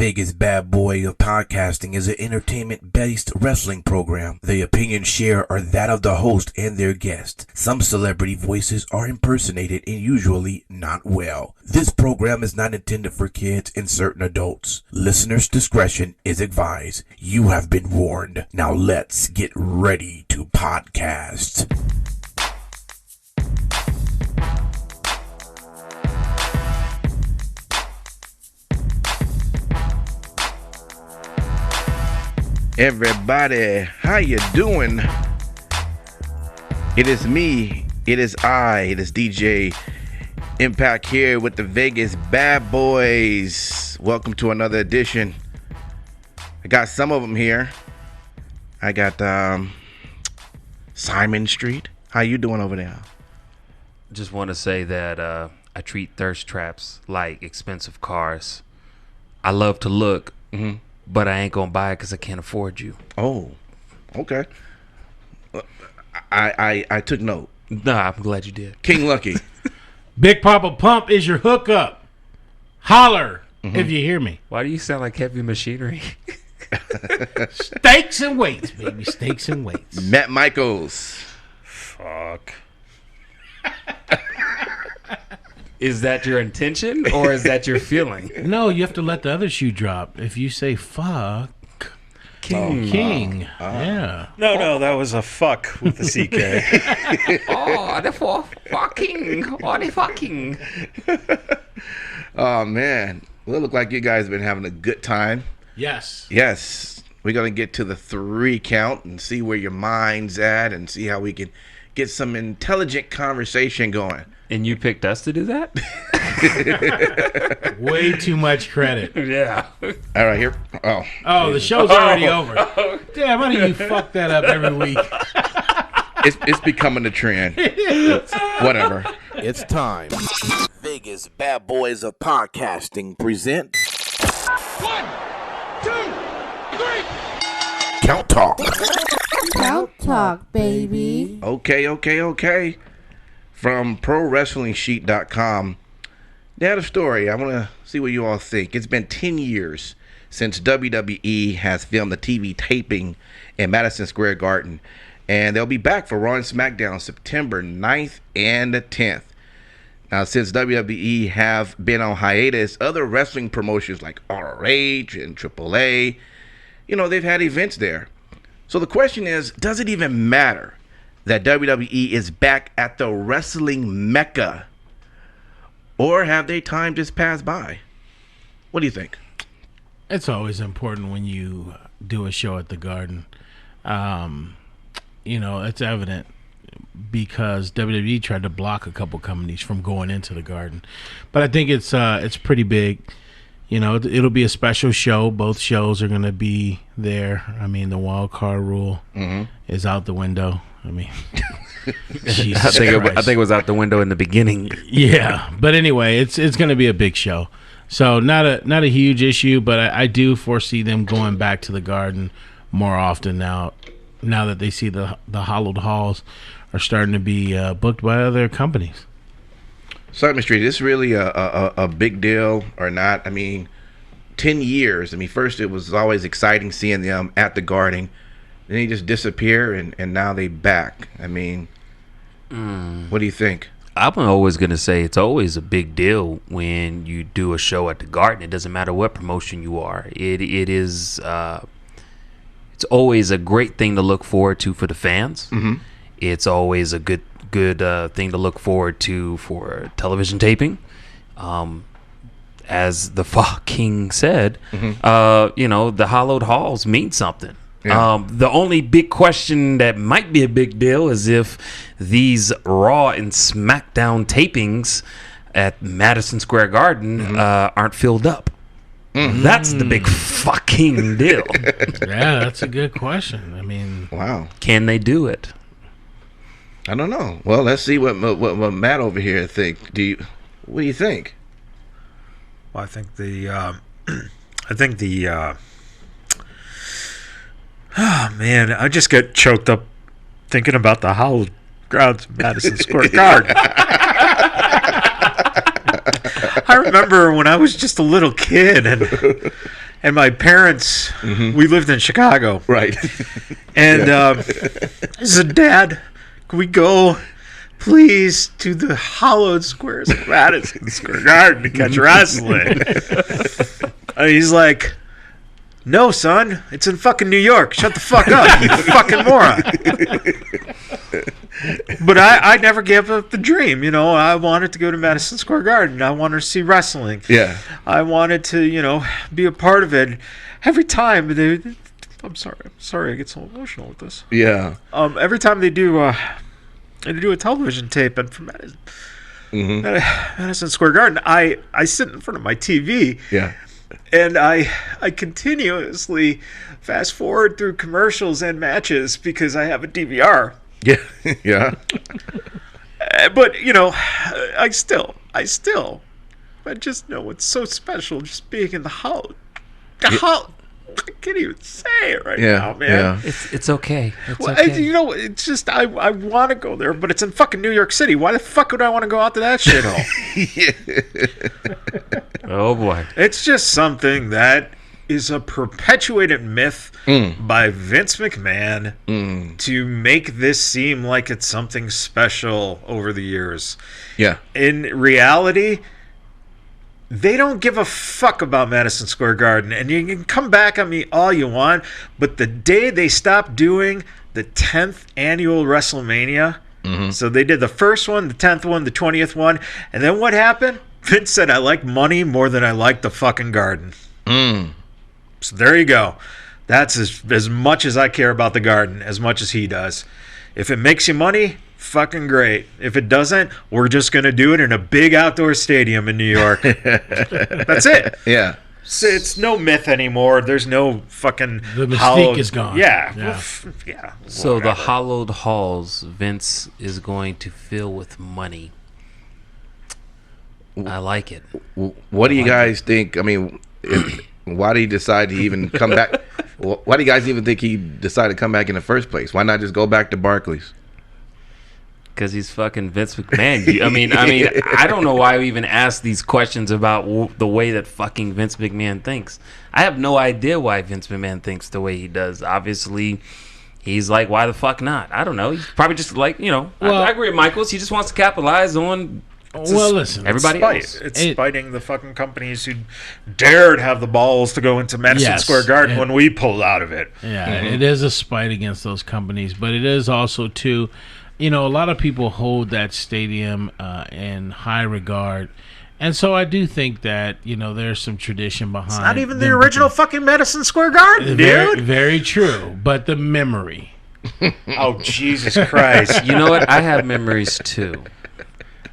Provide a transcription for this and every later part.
Vegas Bad Boy of Podcasting is an entertainment-based wrestling program. The opinions shared are that of the host and their guest. Some celebrity voices are impersonated and usually not well. This program is not intended for kids and certain adults. Listeners' discretion is advised. You have been warned. Now let's get ready to podcast. Everybody, how you doing? It is me, it is DJ Impact here with the Vegas BadBoyz. Welcome to another edition. I got some of them here. I got Simon Street. How you doing over there? Just want to say that I treat thirst traps like expensive cars. I love to look. But I ain't gonna buy it because I can't afford you. Oh, okay. I took note. Nah, I'm glad you did. King Lucky. Big Papa Pump is your hookup. Holler if you hear me. Why do you sound like heavy machinery? Steaks and weights, baby. Steaks and weights. Matt Michaels. Fuck. Is that your intention or is that your feeling? No, you have to let the other shoe drop. If you say fuck, King. Yeah. No, that was a fuck with the CK. Oh, therefore fucking. Oh, the fucking. Oh, man. Well, it look like you guys have been having a good time. Yes. Yes. We're going to get to the 3 count and see where your mind's at and see how we can get some intelligent conversation going. And you picked us to do that? Way too much credit. Yeah. All right, here. Oh, the show's already over. Damn, why do you fuck that up every week? It's becoming a trend. Whatever. It's time. Vegas Bad Boys of Podcasting present 1, 2, 3. Count Talk. Count Talk, baby. Okay. From ProWrestlingSheet.com, they had a story. I want to see what you all think. It's been 10 years since WWE has filmed the TV taping in Madison Square Garden, and they'll be back for Raw and SmackDown September 9th and 10th. Now, since WWE have been on hiatus, other wrestling promotions like ROH and AAA, they've had events there. So the question is, does it even matter that WWE is back at the wrestling mecca? Or have they time just passed by? What do you think? It's always important when you do a show at the Garden. It's evident because WWE tried to block a couple companies from going into the Garden. But I think it's pretty big. It'll be a special show. Both shows are going to be there. I mean, the wild card rule is out the window. I mean, I think it was out the window in the beginning. Yeah, but anyway, it's going to be a big show. So not a huge issue, but I do foresee them going back to the Garden more often now that they see the hollowed halls are starting to be booked by other companies. Simon Street, is this really a big deal or not? I mean, 10 years. I mean, first it was always exciting seeing them at the Garden. Then they just disappear, and now they back. I mean, what do you think? I'm always going to say it's always a big deal when you do a show at the Garden. It doesn't matter what promotion you are. It is it's always a great thing to look forward to for the fans. It's always a good thing to look forward to for television taping. As the fucking said, the hollowed halls mean something. Yeah. The only big question that might be a big deal is if these Raw and SmackDown tapings at Madison Square Garden aren't filled up. That's the big fucking deal. Yeah, that's a good question. I mean, wow. Can they do it? I don't know. Well, let's see what Matt over here think. What do you think? Well, I think the oh man, I just get choked up thinking about the hallowed grounds of Madison Square Garden. I remember when I was just a little kid and my parents, we lived in Chicago. Right. And I said, Dad, can we go, please, to the hallowed squares of Madison Square Garden to catch wrestling? And he's like, no, son, it's in fucking New York. Shut the fuck up, you fucking moron. But I never gave up the dream. You know, I wanted to go to Madison Square Garden. I wanted to see wrestling. Yeah. I wanted to, you know, be a part of it. Every time I'm sorry, I get so emotional with this. Yeah. Every time they do a television tape and from Madison Square Garden, I sit in front of my TV. Yeah. And I continuously fast forward through commercials and matches because I have a DVR. Yeah. Yeah. But, you know, I just know it's so special just being in the hall. I can't even say it right now, man. Yeah. It's okay. It's Well, okay. you know, it's just I want to go there, but it's in fucking New York City. Why the fuck would I want to go out to that shithole? Oh boy. It's just something that is a perpetuated myth by Vince McMahon to make this seem like it's something special over the years. Yeah. In reality, they don't give a fuck about Madison Square Garden, and you can come back on me all you want, but the day they stopped doing the 10th annual WrestleMania, so they did the first one, the 10th one, the 20th one, and then what happened? Vince said, I like money more than I like the fucking garden. So there you go. That's as much as I care about the garden, as much as he does. If it makes you money, fucking great. If it doesn't, we're just going to do it in a big outdoor stadium in New York. That's it. Yeah. So it's no myth anymore. There's no fucking The mystique is gone. Yeah. Yeah. Yeah. So the whatever. hollowed halls, Vince is going to fill with money. I like it. What do you guys think? I mean, why did he decide to even come back? Why do you guys even think he decided to come back in the first place? Why not just go back to Barclays? Because he's fucking Vince McMahon. I mean, I don't know why we even ask these questions about the way that fucking Vince McMahon thinks. I have no idea why Vince McMahon thinks the way he does. Obviously, he's like, why the fuck not? I don't know. He's probably just like, you know, Well, I agree with Michaels. He just wants to capitalize on Listen, everybody else. It's spiting the fucking companies who dared have the balls to go into Madison Yes, Square Garden and- when we pulled out of it. Yeah, it is a spite against those companies, but it is also too, you know, a lot of people hold that stadium in high regard, and so I do think that, you know, there's some tradition behind. It's not even the them original putting- fucking Madison Square Garden, Very, dude. very true, but the memory. Oh, Jesus Christ. You know what? I have memories too.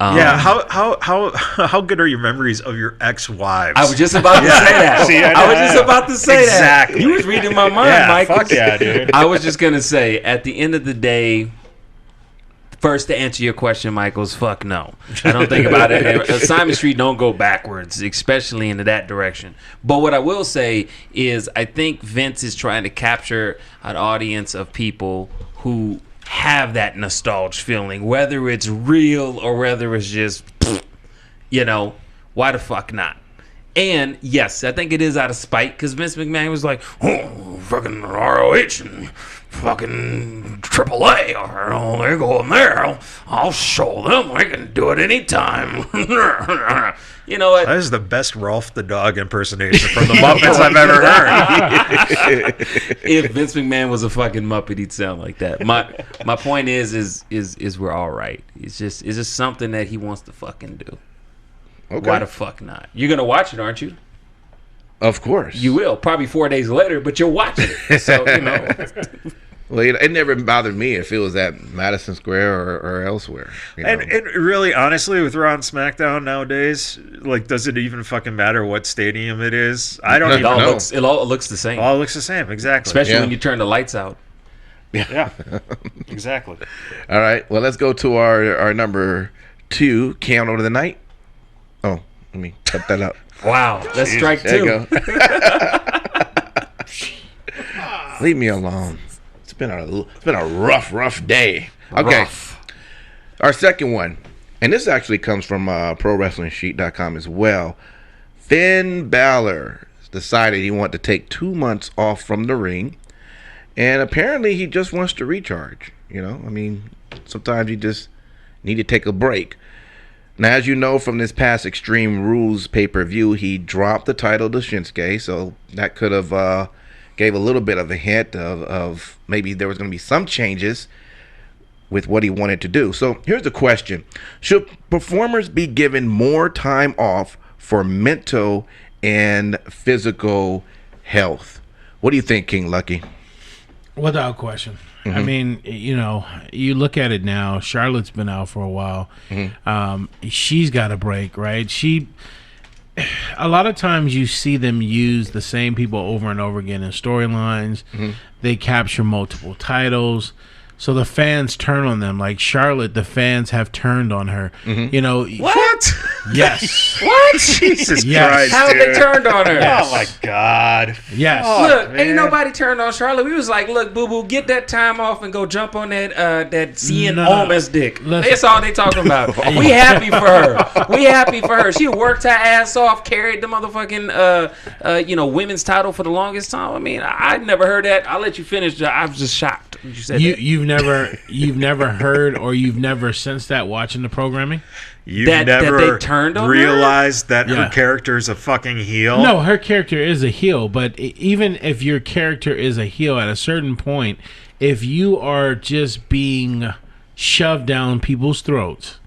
Yeah, how good are your memories of your ex-wives? I was just about to say that. See, I was just about to say Exactly. that. You was reading my mind, Yeah, Michael. fuck yeah, dude. I was just gonna say, at the end of the day, first to answer your question, Michael's fuck no. I don't think about it. And Simon Street don't go backwards, especially into that direction. But what I will say is, I think Vince is trying to capture an audience of people who have that nostalgia feeling, whether it's real or whether it's just, you know, why the fuck not? And yes, I think it is out of spite, because Vince McMahon was like, oh, fucking ROH and fucking AAA, or they're going there. I'll show them. I can do it anytime. You know what? That is the best Rolf the Dog impersonation from the Muppets I've ever heard. If Vince McMahon was a fucking Muppet, he'd sound like that. My point is we're all right. It's just something that he wants to fucking do. Okay. Why the fuck not? You're gonna watch it, aren't you? Of course. You will, probably 4 days later, but you'll watch it. So, you know. Well, it never bothered me if it was at Madison Square or elsewhere. You know? And really, honestly, with Raw and SmackDown nowadays, like, does it even fucking matter what stadium it is? I don't No, even It all know. looks the same. It all looks the same, exactly. Especially Yeah. when you turn the lights out. Yeah, exactly. All right. Well, let's go to our number 2, Count Over the Night. Oh, let me cut that up. Wow, that's strike There you two. go. Leave me alone. It's been a rough day. Okay. Rough. Our second one, And this actually comes from ProWrestlingSheet.com as well. Finn Balor decided he wanted to take 2 months off from the ring. And apparently he just wants to recharge. Sometimes you just need to take a break. Now, as you know from this past Extreme Rules pay-per-view, he dropped the title to Shinsuke. So that could have gave a little bit of a hint of maybe there was going to be some changes with what he wanted to do. So here's the question. Should performers be given more time off for mental and physical health? What do you think, King Lucky? Without question. I mean, you look at it now. Charlotte's been out for a while. She's got a break, right? A lot of times you see them use the same people over and over again in storylines. They capture multiple titles. So the fans turn on them. Like Charlotte, the fans have turned on her. What? Yes. What? Jesus Yes. Christ, How dude. they turned on her? Oh, my God. Yes. Look, man. ain't nobody turned on Charlotte. We was like, look, boo boo, get that time off and go jump on that CN No. Almas dick. Listen. That's all they talking about. We happy for her. We happy for her. She worked her ass off, carried the motherfucking women's title for the longest time. I mean, I never heard that. I'll let you finish. I was just shocked when you said that. You've never heard or you've never sensed that watching the programming? You've That never they turned on her? realized that Yeah. her character is a fucking heel? No, her character is a heel, but even if your character is a heel at a certain point, if you are just being shoved down people's throats,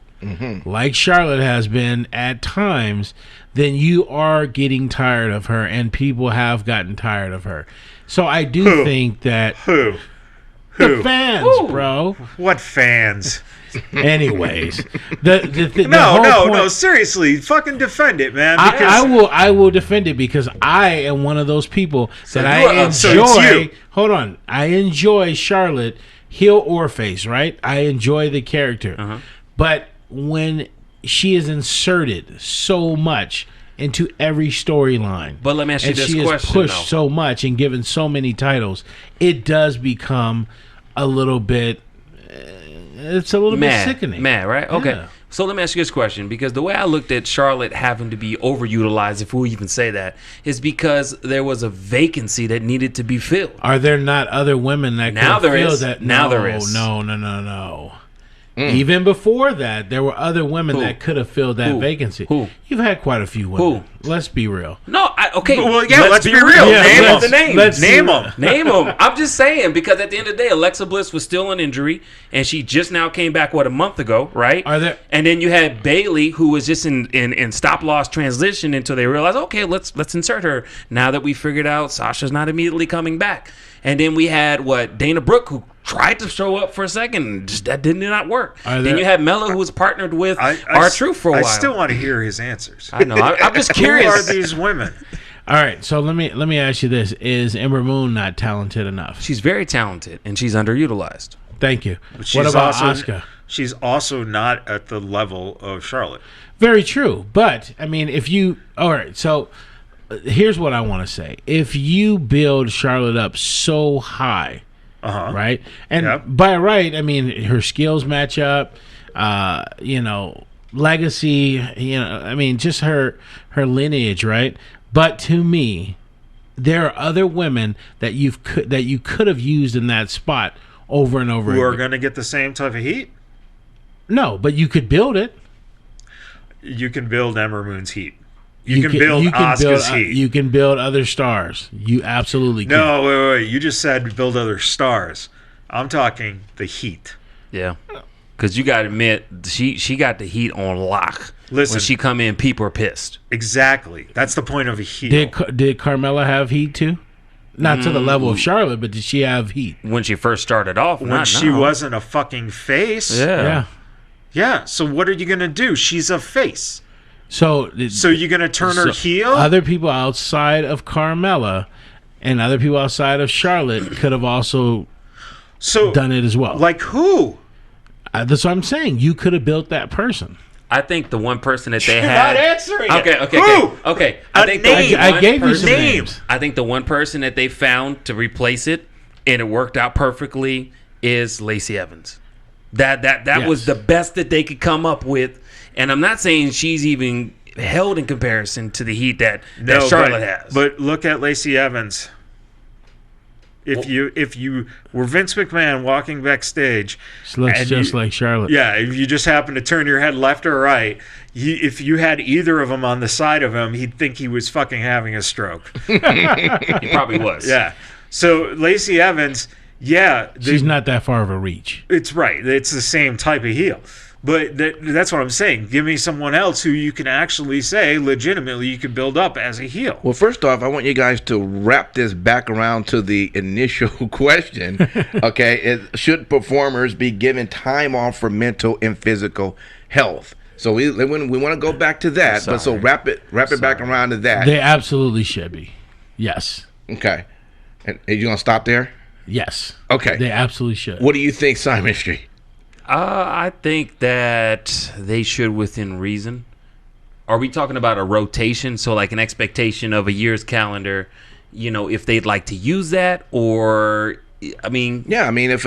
like Charlotte has been at times, then you are getting tired of her, and people have gotten tired of her. So I do think that Who? the fans, Who? bro. What fans? Anyways, the No, whole point, seriously, fucking defend it, man. Because I will defend it because I am one of those people that you I are- so enjoy. it's you. Hold on, I enjoy Charlotte, heel or face, right? I enjoy the character, but when she is inserted so much into every storyline, But let me ask you and this she is question, pushed though. so much and given so many titles, it does become a little bit. It's a little bit sickening. Mad, right? Okay. Yeah. So let me ask you this question, because the way I looked at Charlotte having to be overutilized, if we even say that, is because there was a vacancy that needed to be filled. Are there not other women that Now could there feel is. that? Now there is. No. Even before that, there were other women Who? that could have filled that Who? vacancy. Who? You've had quite a few women. Let's be real. No, okay. Well, yeah, let's be real. Yeah, Name let's- them. the names. let's- Name them. Name them. I'm just saying, because at the end of the day, Alexa Bliss was still an injury, and she just now came back, a month ago, right? Are there- And then you had Bailey, who was just in stop-loss transition until they realized, okay, let's insert her now that we figured out Sasha's not immediately coming back. And then we had, Dana Brooke, who tried to show up for a second, and just, that did not work. Then you had Mella, who was partnered with R-Truth for a while. I still want to hear his answers. I know. I'm just Who are curious. these women? All right, so let me ask you this: is Ember Moon not talented enough? She's very talented, and she's underutilized. Thank you. But What about also, Asuka? She's also not at the level of Charlotte. Very true. But, I mean, all right, so here's what I want to say. If you build Charlotte up so high, right? And Yep. by right, I mean, her skills match up, legacy, I mean, just her lineage, right? But to me, there are other women that you could have used in that spot over and over Who are again. going to get the same type of heat? No, but you could build it. You can build Ember Moon's heat. You can build Asuka's heat. You can build other stars. You absolutely can. No, wait. You just said build other stars. I'm talking the heat. Yeah. Because you got to admit, she got the heat on lock. Listen. When she come in, people are pissed. Exactly. That's the point of a heel. Did Carmella have heat too? Not to the level of Charlotte, but did she have heat? When she first started off, when not she now. wasn't a fucking face. Yeah. Yeah. So what are you going to do? She's a face. So you're going to turn her heel? Other people outside of Carmella and other people outside of Charlotte could have also done it as well. Like who? That's what I'm saying. You could have built that person. I think the one person that they You're had. not answering it. Okay. Who? Okay. A name. I gave you some Name. names. I think the one person that they found to replace it, and it worked out perfectly, is Lacey Evans. That Yes. was the best that they could come up with And I'm not saying she's even held in comparison to the heat that Charlotte has. But look at Lacey Evans. If you were Vince McMahon walking backstage, She looks just like Charlotte. yeah, if you just happen to turn your head left or right, if you had either of them on the side of him, he'd think he was fucking having a stroke. He probably was. Yeah. So Lacey Evans, she's not that far of a reach. it's right. It's the same type of heel. But that's what I'm saying. Give me someone else who you can actually say legitimately you can build up as a heel. Well, first off, I want you guys to wrap this back around to the initial question. Okay, should performers be given time off for mental and physical health? So we want to go back to that, but so wrap it back around to that. They absolutely should be. Yes. Okay, and are you gonna stop there? Yes. Okay, They absolutely should. what do you think, Simon Street? I think that they should within reason. Are we talking about a rotation? So like an expectation of a year's calendar, if they'd like to use that, or I mean, Yeah, I mean, if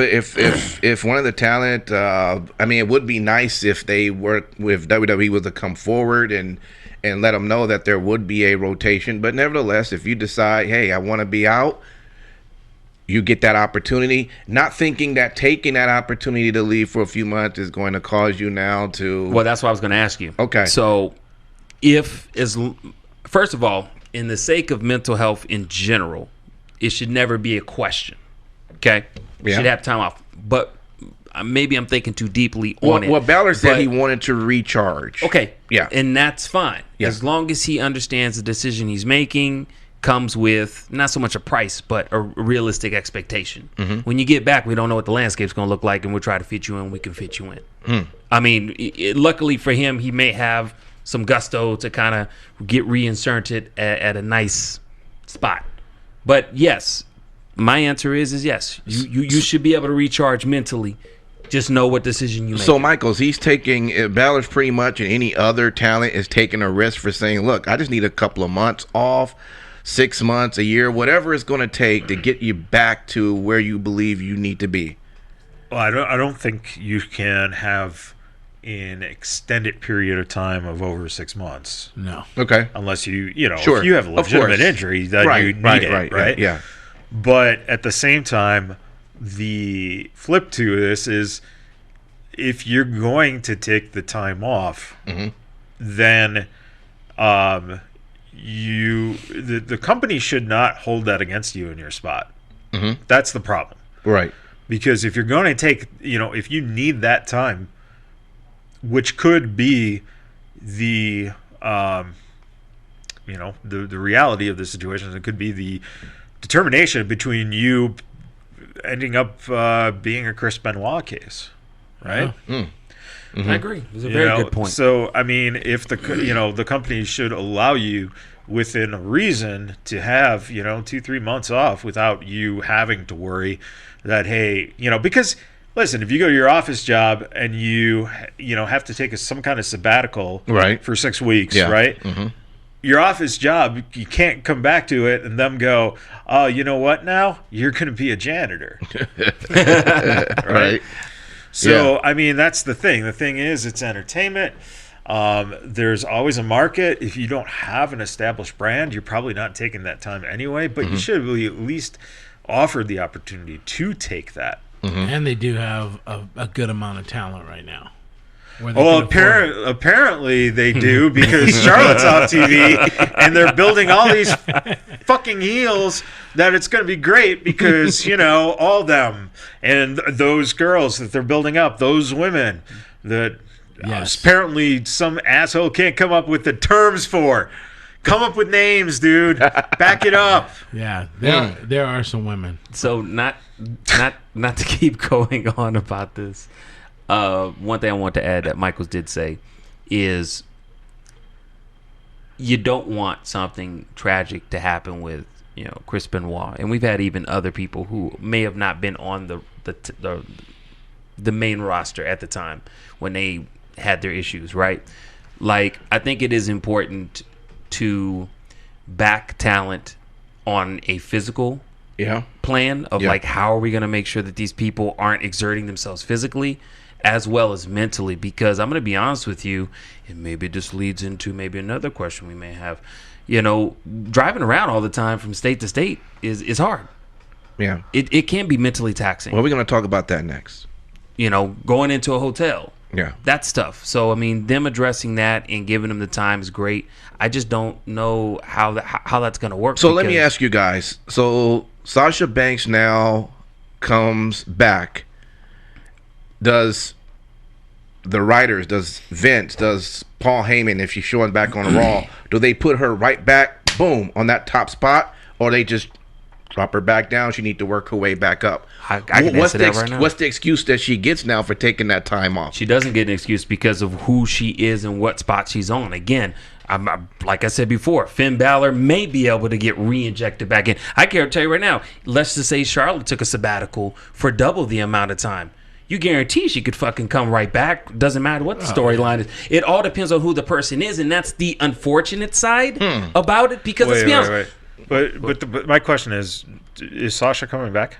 one of the talent, it would be nice if they work with WWE was to come forward and let them know that there would be a rotation. But nevertheless, if you decide, hey, I want to be out, you get that opportunity, not thinking that taking that opportunity to leave for a few months is going to cause you now to. well, that's what I was going to ask you. Okay. So, first of all, in the sake of mental health in general, it should never be a question. Okay, Yeah. should have time off, but maybe I'm thinking too deeply on it. Well, Balor said but- he wanted to recharge. Okay. Yeah. And that's fine. Yeah. As long as he understands the decision he's making comes with not so much a price, but a realistic expectation. Mm-hmm. When you get back, we don't know what the landscape's going to look like, and we'll try to fit you in. We can fit you in. I mean, luckily for him, he may have some gusto to kind of get reinserted at a nice spot. But yes, my answer is yes. You should be able to recharge mentally. Just know what decision you make. So, Michaels, he's taking Balor's pretty much, and any other talent is taking a risk for saying, look, I just need a couple of months off, 6 months, a year, whatever it's going to take to get you back to where you believe you need to be. Well, I don't think you can have an extended period of time of over 6 months. No. Okay. Unless Sure. if you have a Of legitimate course. injury that you need it, right? Yeah. But at the same time, the flip to this is if you're going to take the time off, then the company should not hold that against you in your spot. That's the problem. Right. Because if you're going to take, if you need that time, which could be the the reality of the situation, it could be the determination between you ending up being a Chris Benoit case, right? I agree. It's a very good point. So I mean, if the company should allow you within reason to have 2-3 months off without you having to worry that because listen, if you go to your office job and you have to take some kind of sabbatical Right. for 6 weeks, Yeah. right? Your office job, you can't come back to it and them go, oh, you know what now? You're going to be a janitor. Right. So, Yeah. I mean, that's the thing. The thing is, it's entertainment. There's always a market. If you don't have an established brand, you're probably not taking that time anyway, but you should be at least offered the opportunity to take that. And they do have a good amount of talent right now. where they Well, can afford it. apparently they do because Charlotte's off TV and they're building all these fucking heels that it's going to be great because, you know, all them and those girls that they're building up, those women that Yes. apparently some asshole can't come up with the terms for. Come up with names, dude. Back it up. Yeah, there are some women. So not to keep going on about this. One thing I want to add that Michaels did say is you don't want something tragic to happen with, you know, Chris Benoit, and we've had even other people who may have not been on the main roster at the time when they had their issues, right? Like, I think it is important to back talent on a physical plan of like, how are we going to make sure that these people aren't exerting themselves physically? as well as mentally. Because I'm going to be honest with you, and maybe this leads into maybe another question we may have. You know, driving around all the time from state to state is hard. Yeah. It can be mentally taxing. Well, we're going to talk about that next. You know, going into a hotel. Yeah. That's tough. So, I mean, them addressing that and giving them the time is great. I just don't know how that's going to work. So let me ask you guys. So Sasha Banks now comes back. Does the writers, does Vince, does Paul Heyman, if she's showing back on Raw, do they put her right back, boom, on that top spot, or they just drop her back down? She need to work her way back up. I can answer that right now. What's the excuse that she gets now for taking that time off? She doesn't get an excuse because of who she is and what spot she's on. Again, I'm like I said before, Finn Balor may be able to get re-injected back in. I can't tell you right now, let's just say Charlotte took a sabbatical for double the amount of time. You guarantee she could fucking come right back. Doesn't matter what the storyline is. It all depends on who the person is, and that's the unfortunate side about it. Because let's be honest. But my question is Sasha coming back?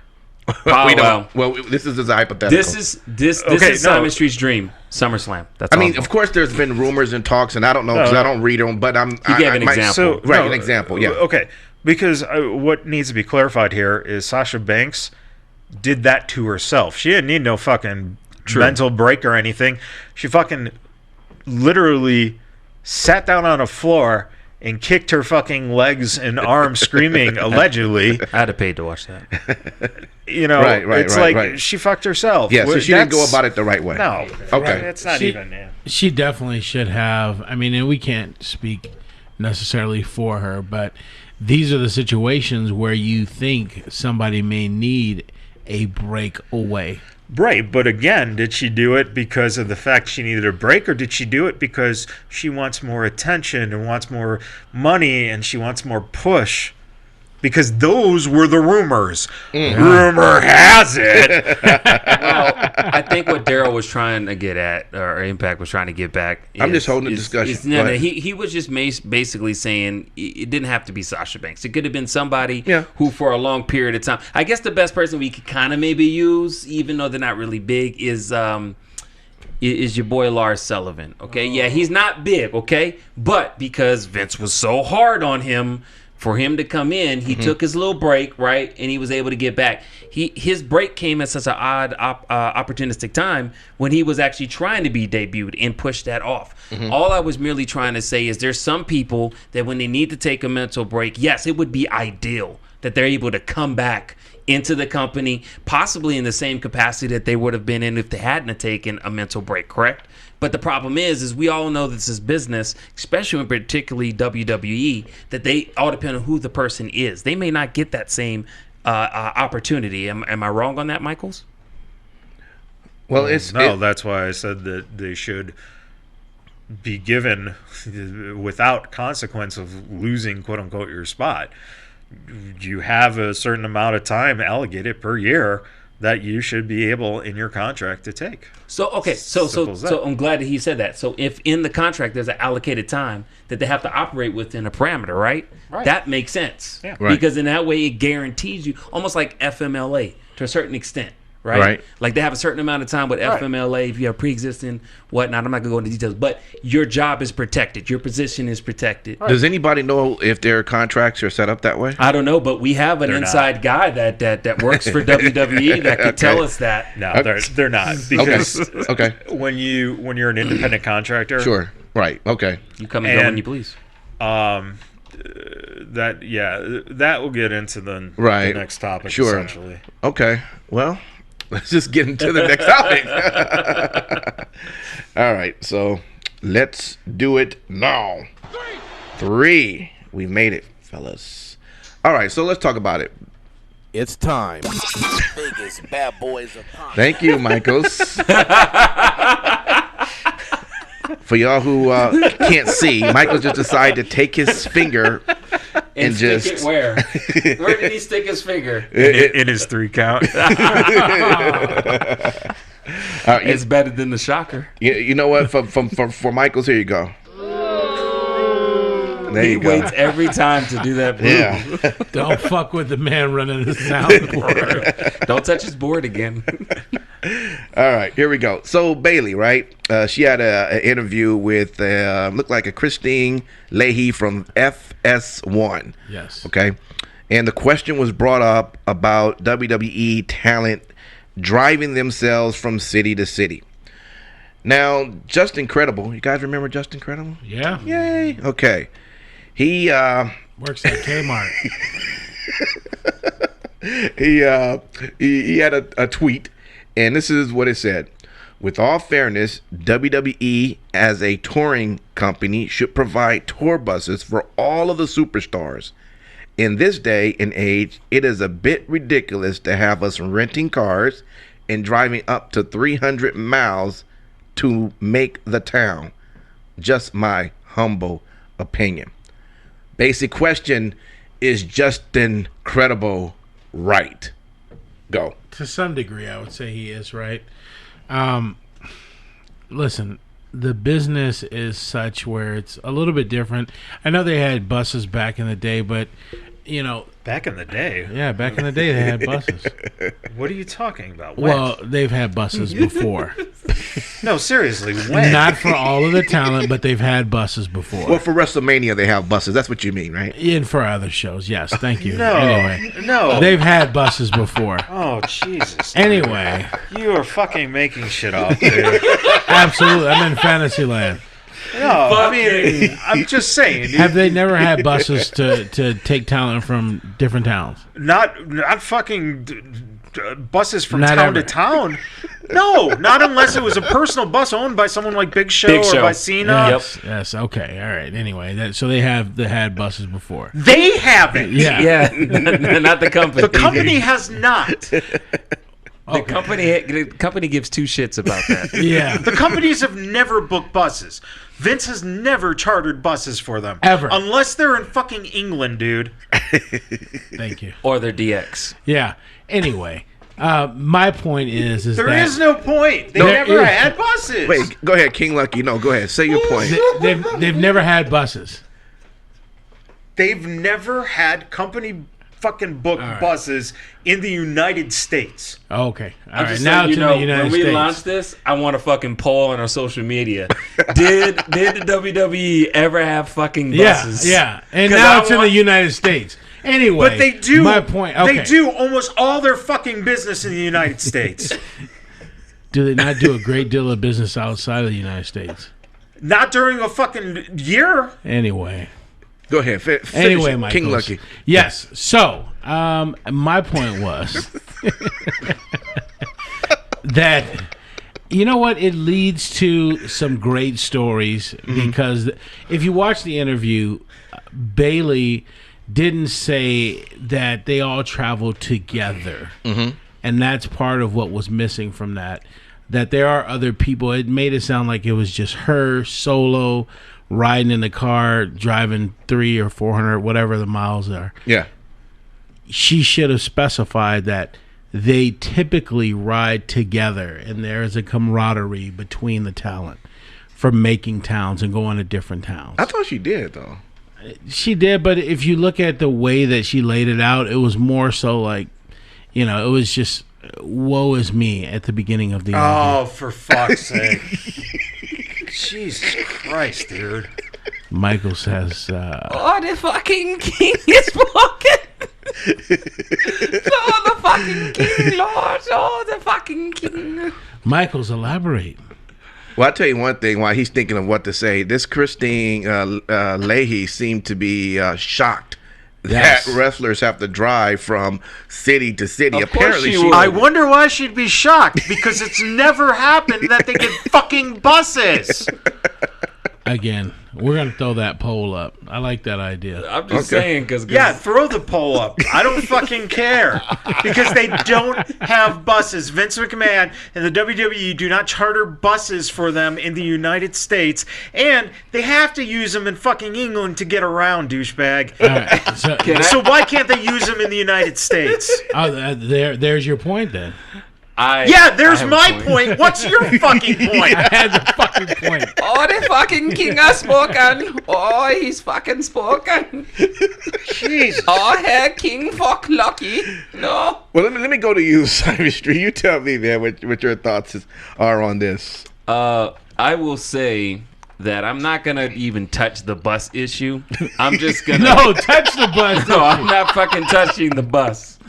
We don't. Well, this is a hypothetical. This is Simon Street's dream. SummerSlam. That's all. I mean, of course, there's been rumors and talks, and I don't know because I don't read them. But You gave an example. An example. Yeah. Okay, because what needs to be clarified here is Sasha Banks did that to herself. She didn't need no fucking mental break or anything. She fucking literally sat down on a floor and kicked her fucking legs and arms screaming, allegedly. I had to pay to watch that. You know, right. She fucked herself. Yeah, so she didn't go about it the right way. No. Okay. It's not even. Yeah. She definitely should have. I mean, and we can't speak necessarily for her, but these are the situations where you think somebody may need a break away. Right, but again, did she do it because of the fact she needed a break, or did she do it because she wants more attention and wants more money and she wants more push? Because those were the rumors. Rumor has it. Well, I think what Daryl was trying to get at, or Impact was trying to get back, I'm just holding a discussion. He was just basically saying it didn't have to be Sasha Banks. It could have been somebody Yeah. who, for a long period of time, I guess the best person we could kind of maybe use, even though they're not really big, is your boy Lars Sullivan. Okay, yeah, he's not big. Okay, but because Vince was so hard on him. For him to come in, he took his little break, right, and he was able to get back. His break came at such an odd, opportunistic time when he was actually trying to be debuted and push that off. All I was merely trying to say is there's some people that when they need to take a mental break, yes, it would be ideal that they're able to come back into the company, possibly in the same capacity that they would have been in if they hadn't taken a mental break, correct? But the problem is we all know this is business, especially in particularly WWE, that they all depend on who the person is. They may not get that same opportunity. Am I wrong on that, Michaels? Well, that's why I said that they should be given without consequence of losing, quote unquote, your spot. You have a certain amount of time allocated per year that you should be able in your contract to take. So okay, so I'm glad that he said that. So if in the contract there's an allocated time that they have to operate within a parameter, right? That makes sense. Yeah. Right. Because in that way it guarantees you, almost like FMLA to a certain extent. Right? Like they have a certain amount of time with FMLA if you have pre-existing whatnot. I'm not gonna go into details, but your job is protected. Your position is protected. Does anybody know if their contracts are set up that way? I don't know, but we have an inside guy that works for WWE that could tell us that. No, they're not. Because when you're an independent contractor, sure, right, okay, you come and go when you please. That will get into the next topic. Sure. Essentially. Okay. Well. Let's just get into the next topic. All right, so let's do it now. 3. We made it, fellas. All right, so let's talk about it. It's time. Biggest BadBoyz of podcast. Thank you, Michaels. For y'all who can't see, Michael just decided to take his finger and stick just it where? Where did he stick his finger? In his 3 count. It's better than the shocker. You know what? For Michaels, here you go. There you go. He waits every time to do that. Yeah. Don't fuck with the man running the soundboard. Don't touch his board again. All right, here we go. So Bailey, right? She had an interview with looked like a Christine Leahy from FS1. Yes. Okay, and the question was brought up about WWE talent driving themselves from city to city. Now, Justin Credible, you guys remember Justin Credible? Yeah. Yay! Okay, he Works at Kmart. he had a tweet, and this is what it said. With all fairness, WWE as a touring company should provide tour buses for all of the superstars. In this day and age, it is a bit ridiculous to have us renting cars and driving up to 300 miles to make the town. Just my humble opinion. Basic question, is Justin Credible right? Go. To some degree, I would say he is right. Listen, the business is such where it's a little bit different. I know they had buses back in the day, but you know, Back in the day. yeah, back in the day they had buses. What are you talking about? When? Well, they've had buses before. No, seriously, when? Not for all of the talent, but they've had buses before. Well, for WrestleMania, they have buses. That's what you mean, right? And for other shows, yes. Thank you. No, Anyway, no. they've had buses before. Oh, Jesus. Anyway, You are fucking making shit up, dude. absolutely. I'm in Fantasyland. No, I mean, I'm just saying. Have they never had buses to take talent from different towns? Not fucking buses from Not town ever. to town. No, not unless it was a personal bus owned by someone like Big Show Big or Show. by Cena. Yes. Okay. All right. Anyway, so they had buses before. They haven't. Yeah. Yeah, not the company. The company has not. The company gives two shits about that. Yeah. The companies have never booked buses. Vince has never chartered buses for them. Ever. Unless they're in fucking England, dude. Thank you. Or their DX. Yeah. Anyway, my point is There that is no point. They There never is. had buses. Wait, go ahead, King Lucky. No, go ahead. Say your point. they've never had buses. They've never had company fucking booked buses in the United States. Okay. All I'm right. just Now saying, to the United when we States. launch this, I want a fucking poll on our social media. Did the WWE ever have fucking buses? Yeah. And 'Cause now I it's in the want- United States. Anyway, But they do. My point. Okay. They do almost all their fucking business in the United States. Do they not do a great deal of business outside of the United States? Not during a fucking year. Anyway. Go ahead. Finish Anyway, it, Michael. King Lucky. Yes. So, my point was that you know what? It leads to some great stories because if you watch the interview, Bailey didn't say that they all traveled together, and that's part of what was missing from that. That there are other people. It made it sound like it was just her solo riding in the car, driving 300 or 400, whatever the miles are. Yeah. She should have specified that they typically ride together and there is a camaraderie between the talent for making towns and going to different towns. I thought she did, though. She did, but if you look at the way that she laid it out, it was more so like, you know, it was just woe is me at the beginning of the interview. Oh, for fuck's sake. Jesus Christ, dude. Michael says, Oh, the fucking king is walking. Oh, the fucking king, Lord. Oh, the fucking king. Michael's elaborate. Well, I'll tell you one thing while he's thinking of what to say. This Christine Leahy seemed to be shocked Yes. that wrestlers have to drive from city to city. Of course Apparently, she she would. I wonder why she'd be shocked because it's never happened that they get fucking buses. Again, we're going to throw that poll up. I like that idea. I'm just Okay. saying because Yeah, throw the poll up. I don't fucking care because they don't have buses. Vince McMahon and the WWE do not charter buses for them in the United States, and they have to use them in fucking England to get around, douchebag. All right. So, So why can't they use them in the United States? there's your point then. there's my point. What's your fucking point? I had the fucking point. Oh, the fucking king has spoken. Oh, he's fucking spoken. Jesus. Oh, Herr King fuck lucky. No. Well, let me go to you, Simon Street. You tell me, man, what your thoughts are on this. I will say that I'm not gonna even touch the bus issue. I'm just gonna No, touch the bus. No, I'm not fucking touching the bus.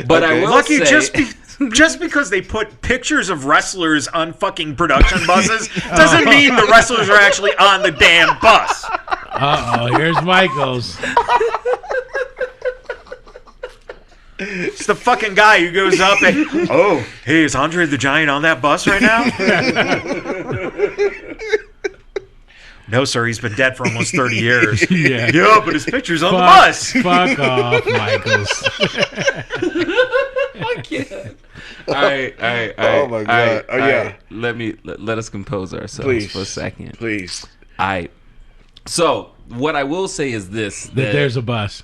But I will Lucky, say, just because they put pictures of wrestlers on fucking production buses doesn't mean the wrestlers are actually on the damn bus. Here's Michael's. It's the fucking guy who goes up and, hey, is Andre the Giant on that bus right now? No, sir, he's been dead for almost 30 years. Yeah, but his picture's on the bus. Fuck off, Michaels. I can't. All right. Oh my God. All right. Let us compose ourselves for a second. Please. All right. So what I will say is this: that There's a bus.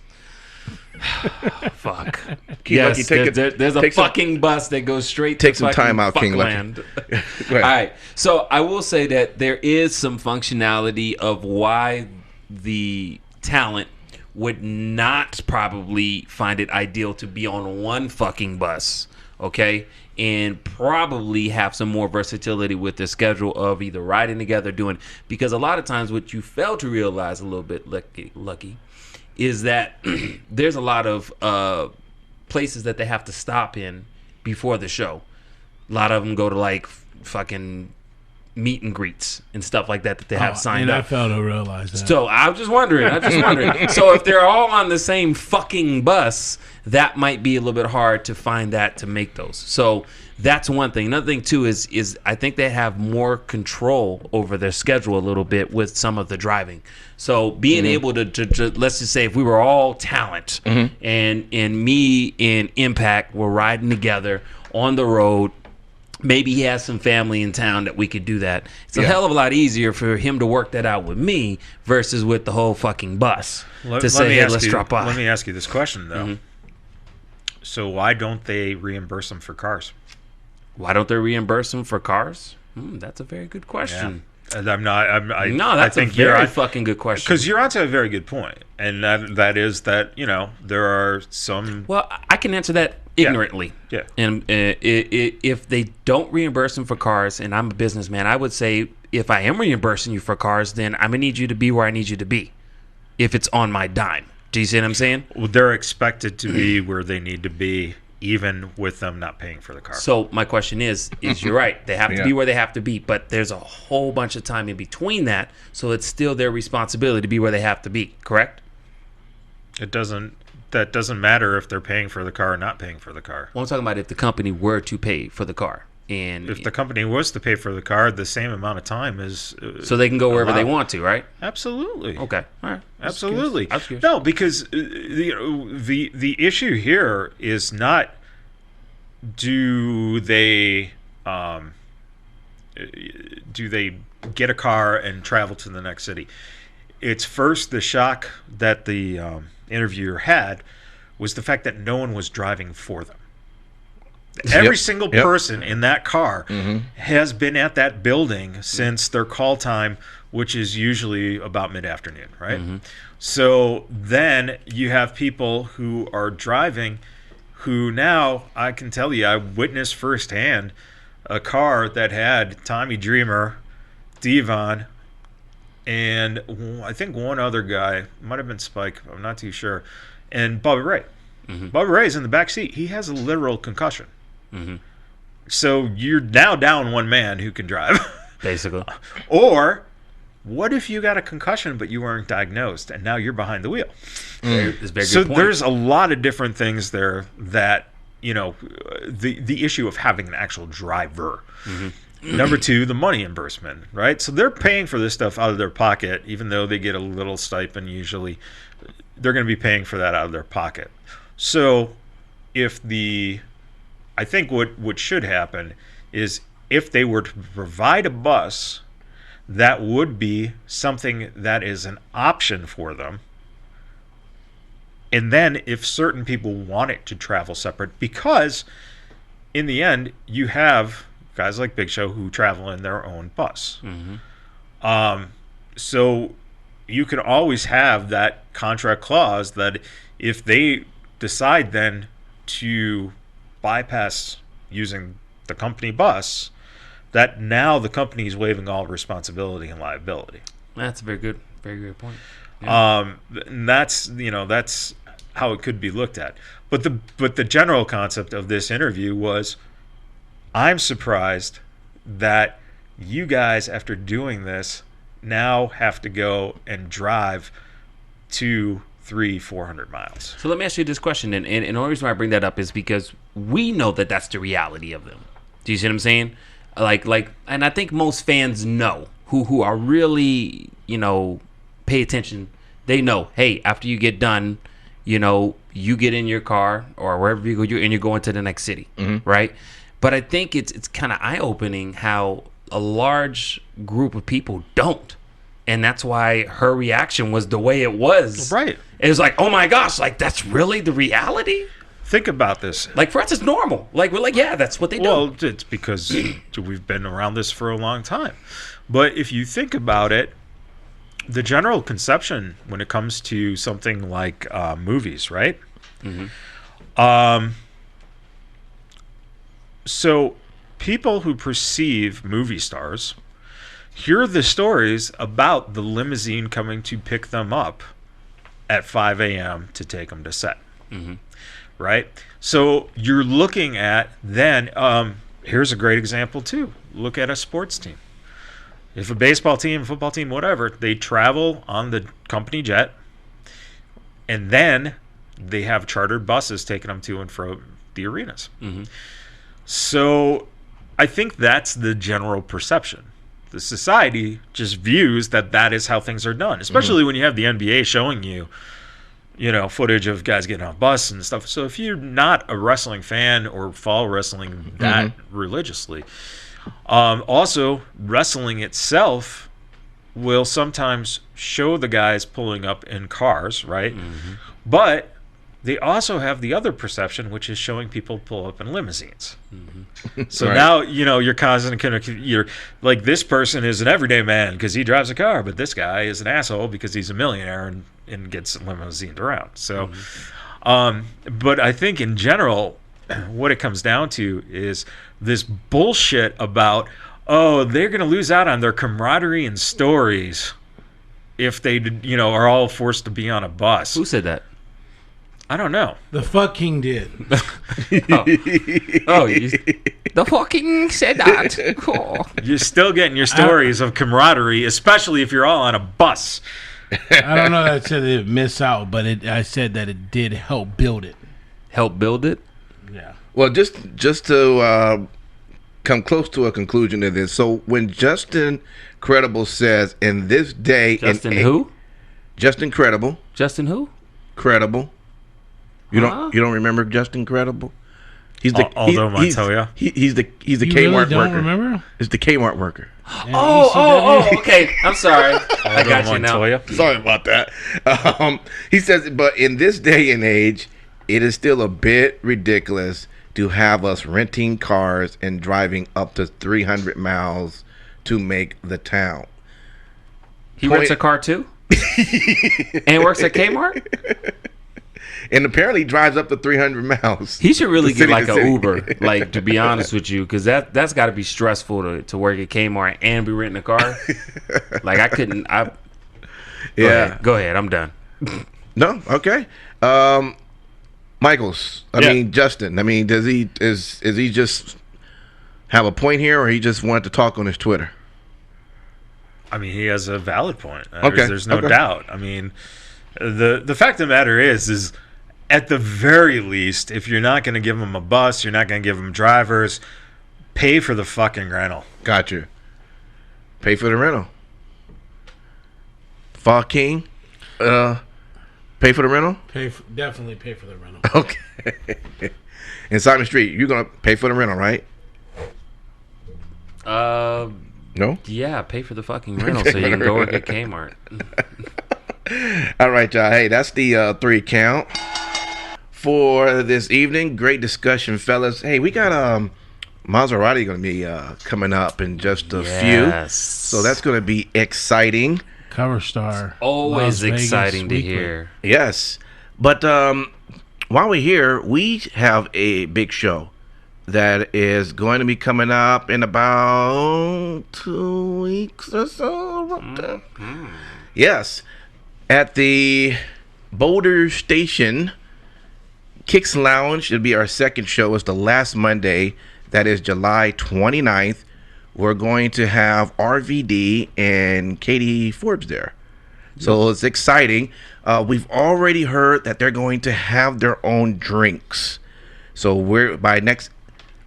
fuck. King Yes, Lucky, there's a fucking bus that goes straight Take to some fucking time out, King Lucky. fuckland. Go ahead. All right. So I will say that there is some functionality of why the talent would not probably find it ideal to be on one fucking bus, okay? And probably have some more versatility with their schedule of either riding together, because a lot of times what you fail to realize a little bit, Lucky, is that there's a lot of places that they have to stop in before the show. A lot of them go to like fucking meet and greets and stuff like that they have signed up. I failed to realize that. So I was just wondering. So if they're all on the same fucking bus, that might be a little bit hard to find that to make those. So that's one thing. Another thing too is I think they have more control over their schedule a little bit with some of the driving. So being able to let's just say if we were all talent and me and Impact were riding together on the road. Maybe he has some family in town that we could do that. It's a hell of a lot easier for him to work that out with me versus with the whole fucking bus to say, hey, let's drop by. Let me ask you this question, though. So why don't they reimburse them for cars? Why don't they reimburse them for cars? That's a very good question. And that's a very fucking good question. Because you're onto a very good point, and that is that there are some. Well, I can answer that ignorantly. Yeah. And if they don't reimburse them for cars, and I'm a businessman, I would say if I am reimbursing you for cars, then I'm gonna need you to be where I need you to be. If it's on my dime, do you see what I'm saying? Well, they're expected to be where they need to be, even with them not paying for the car. So my question is you're right. They have to be where they have to be, but there's a whole bunch of time in between that, so it's still their responsibility to be where they have to be, correct? That doesn't matter if they're paying for the car or not paying for the car. Well, I'm talking about if the company were to pay for the car. And if the company was to pay for the car, the same amount of time is so they can go wherever they want to, right? Absolutely. Okay. All right. Absolutely. No, because the issue here is not do they get a car and travel to the next city. It's first the shock that the interviewer had was the fact that no one was driving for them. Every single person in that car has been at that building since their call time, which is usually about mid-afternoon, right? So then you have people who are driving who now, I can tell you, I witnessed firsthand a car that had Tommy Dreamer, Devon, and I think one other guy, might have been Spike, I'm not too sure, and Bobby Ray. Bobby Ray's in the back seat. He has a literal concussion. So you're now down one man who can drive. Basically. Or what if you got a concussion but you weren't diagnosed and now you're behind the wheel? So there's a lot of different things there that, the issue of having an actual driver. Number two, the money reimbursement, right? So they're paying for this stuff out of their pocket, even though they get a little stipend usually. They're going to be paying for that out of their pocket. So I think what should happen is if they were to provide a bus, that would be something that is an option for them. And then if certain people want it to travel separate, because in the end, you have guys like Big Show who travel in their own bus. So you can always have that contract clause that if they decide then to bypass using the company bus, that now the company is waiving all responsibility and liability. That's a very good point. And that's how it could be looked at. But the general concept of this interview was, I'm surprised that you guys, after doing this, now have to go and drive 200-400 miles. So let me ask you this question, and the only reason why I bring that up is because we know that that's the reality of them. Do you see what I'm saying? Like, and I think most fans know who are really, pay attention. They know, hey, after you get done, you get in your car or wherever you go, and you're going to the next city, right? But I think it's kind of eye-opening how a large group of people don't. And that's why her reaction was the way it was. Right. It was like, oh my gosh, like that's really the reality? Think about this. Like for us, it's normal. Like we're like, yeah, that's what they do. Well, it's because we've been around this for a long time. But if you think about it, the general conception when it comes to something like movies, right? So people who perceive movie stars hear the stories about the limousine coming to pick them up at 5 a.m. to take them to set. Right? So you're looking at then, here's a great example too. Look at a sports team. If a baseball team, football team, whatever, they travel on the company jet, and then they have chartered buses taking them to and from the arenas. So I think that's the general perception. The society just views that is how things are done, especially when you have the NBA showing you, footage of guys getting on a bus and stuff. So if you're not a wrestling fan or follow wrestling that religiously, also wrestling itself will sometimes show the guys pulling up in cars, right? But they also have the other perception, which is showing people pull up in limousines. So Right. now, you're causing you're like, this person is an everyday man because he drives a car, but this guy is an asshole because he's a millionaire and gets limousine around. So, but I think in general, what it comes down to is this bullshit about, they're going to lose out on their camaraderie and stories if they, are all forced to be on a bus. Who said that? I don't know. The fucking did. The fucking said that. Cool. You're still getting your stories of camaraderie, especially if you're all on a bus. I don't know that I said it miss out, but I said that it did help build it. Help build it? Yeah. Well, just to come close to a conclusion to this. So when Justin Credible says, in this day... Justin who? Justin Credible. Justin who? Credible. You don't remember Justin Credible? He's the Aldo Montoya. He's the You Kmart really don't worker. remember? It's the Kmart worker. Okay. I'm sorry. I got you now. Montoya. Sorry about that. He says, but in this day and age, it is still a bit ridiculous to have us renting cars and driving up to 300 miles to make the town. He rents a car too? And works at Kmart? And apparently drives up to 300 miles. He should really From get city like to an city. Uber, like, to be honest with you, because that's got to be stressful to work at Kmart and be renting a car. Like, I couldn't. Go ahead. I'm done. No? Okay. Michaels. Justin. Does he is he just have a point here, or he just wanted to talk on his Twitter? He has a valid point. Okay. There's no Okay. doubt. The fact of the matter is at the very least, if you're not going to give them a bus, you're not going to give them drivers, pay for the fucking rental. Got you. Pay for the rental. Fucking pay for the rental? Definitely pay for the rental. Okay. And Simon Street, you're gonna pay for the rental, right? No? Yeah, pay for the fucking rental so you can go work at Kmart. All right, y'all. Hey, that's the 3 count. for this evening. Great discussion, fellas. Hey, we got Mazzerati going to be coming up in just a few. So that's going to be exciting. Cover star. Always Las Vegas exciting to Weekly. hear. Yes. But while we're here, we have a big show that is going to be coming up in about 2 weeks or so. Yes. At the Boulder Station Kicks Lounge. It'll be our second show. It's the last Monday. That is July 29th. We're going to have RVD and Katie Forbes there. So it's exciting. We've already heard that they're going to have their own drinks. So we're by next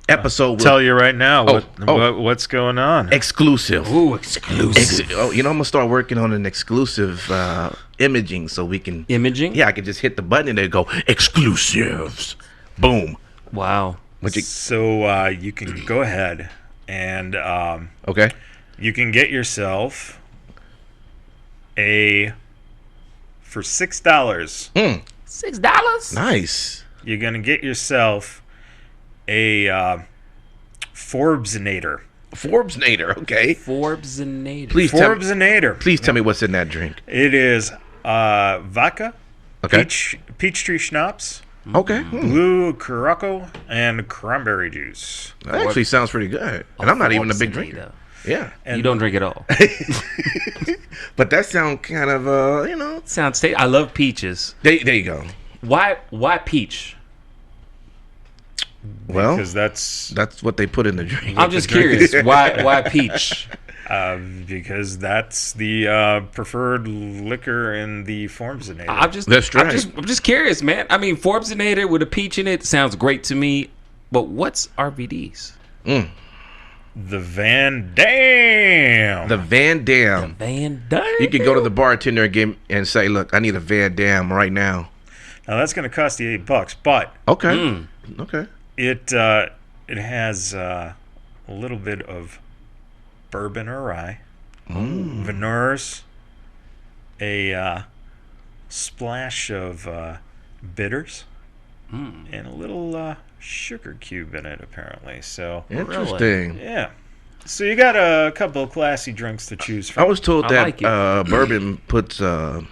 episode. Tell you right now what's going on. Exclusive. Ooh, exclusive. I'm gonna start working on an exclusive imaging so we can. Imaging? Yeah, I can just hit the button and they go exclusives. Boom. Wow. So you can go ahead and Okay. you can get yourself for $6. $6? Nice. You're gonna get yourself a Forbes-nator. Forbes-nator. Okay. Forbes-nator. Please Forbes-nator. Please tell me what's in that drink. It is vodka, Okay. peach schnapps, Okay. blue curacao, and cranberry juice. That actually sounds pretty good. And I'm not even a big drinker. Yeah. You don't drink at all. But that sounds kind of Sounds tasty. I love peaches. There you go. Why peach? Well, Because that's what they put in the drink. I'm just curious. Why peach? because that's the preferred liquor in the Forbes-nator. That's right. I'm just curious, man. I mean, Forbes-nator with a peach in it sounds great to me. But what's RVD's? The Van Dam. The Van Dam. Van Dam. You can go to the bartender and say, "Look, I need a Van Dam right now." Now that's going to cost you $8, but Okay. Okay. it has a little bit of bourbon or rye, vineurs, a splash of bitters, and a little sugar cube in it, apparently. So Interesting. yeah. So you got a couple of classy drinks to choose I from. was told I that like it. bourbon puts hair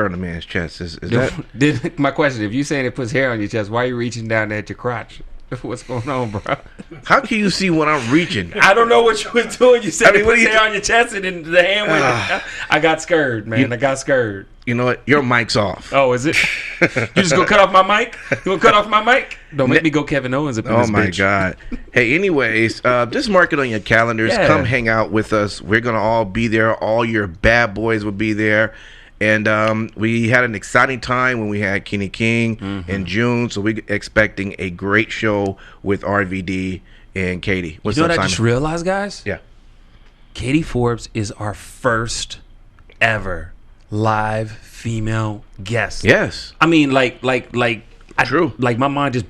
on a man's chest. Is that? My question: if you saying it puts hair on your chest, why are you reaching down at your crotch? What's going on, bro? How can you see when I'm reaching? I don't know what you was doing. You said I mean, it what puts do you hair on your chest, and then the hand went. I got scared, man. I got scared. You know what? Your mic's off. Oh, is it? You just gonna cut off my mic? You gonna cut off my mic? Don't make me go Kevin Owens up in Oh this my bitch. God. Hey, anyways, just mark it on your calendars. Yeah. Come hang out with us. We're gonna all be there. All your bad boys will be there. And we had an exciting time when we had Kenny King in June. So we're expecting a great show with RVD and Katie. What's You know up, what I Simon? just realized, guys? Yeah. Katie Forbes is our first ever live female guest. Yes. I mean, True. Like my mind just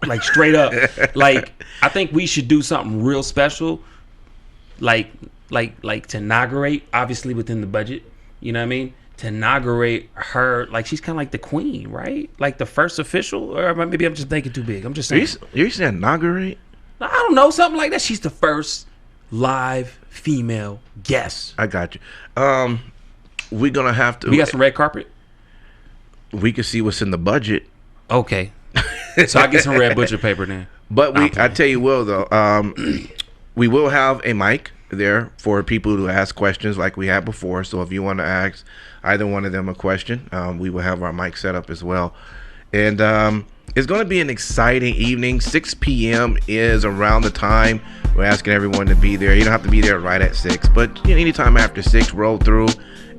like straight up. Like I think we should do something real special, like to inaugurate. Obviously within the budget, you know what I mean. To inaugurate her, like she's kind of like the queen, right? Like the first official, or maybe I'm just thinking too big. I'm just saying. You said inaugurate? I don't know, something like that. She's the first live female guest. I got you. We're gonna have to. We got some red carpet. We can see what's in the budget. Okay, so I get some red butcher paper then. But I tell you what, though, we will have a mic there for people to ask questions like we had before. So if you want to ask either one of them a question, we will have our mic set up as well. And it's going to be an exciting evening. 6 p.m. is around the time we're asking everyone to be there. You don't have to be there right at 6, but anytime after 6, roll through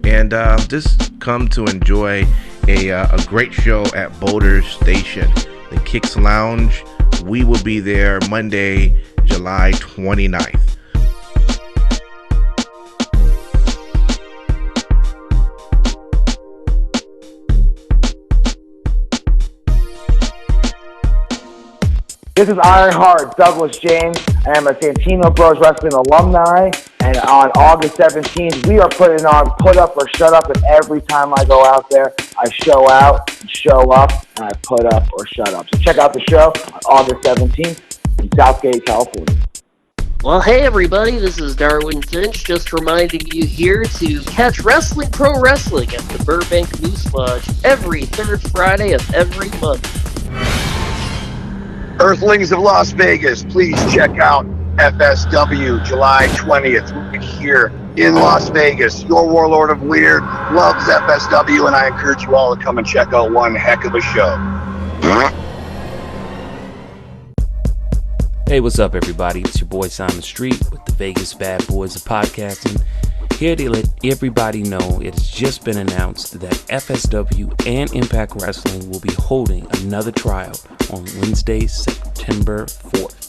and just come to enjoy a great show at Boulder Station, the Kicks Lounge. We will be there Monday, July 29th. This is Ironheart Douglas James, and I'm a Santino Bros Wrestling alumni And on August 17th, we are putting on Put Up or Shut Up. And every time I go out there, I show out, show up, and I put up or shut up. So check out the show on August 17th in Southgate, California. Well, hey everybody, this is Darwin Finch, just reminding you here to catch Wrestling Pro Wrestling at the Burbank Moose Lodge every third Friday of every month. Earthlings of Las Vegas, please check out FSW July 20th right here in Las Vegas. Your Warlord of Weird loves FSW, and I encourage you all to come and check out one heck of a show. Hey, what's up, everybody? It's your boy Simon Street with the Vegas Bad Boys of Podcasting. Here to let everybody know it has just been announced that FSW and Impact Wrestling will be holding another tryout on Wednesday, September 4th.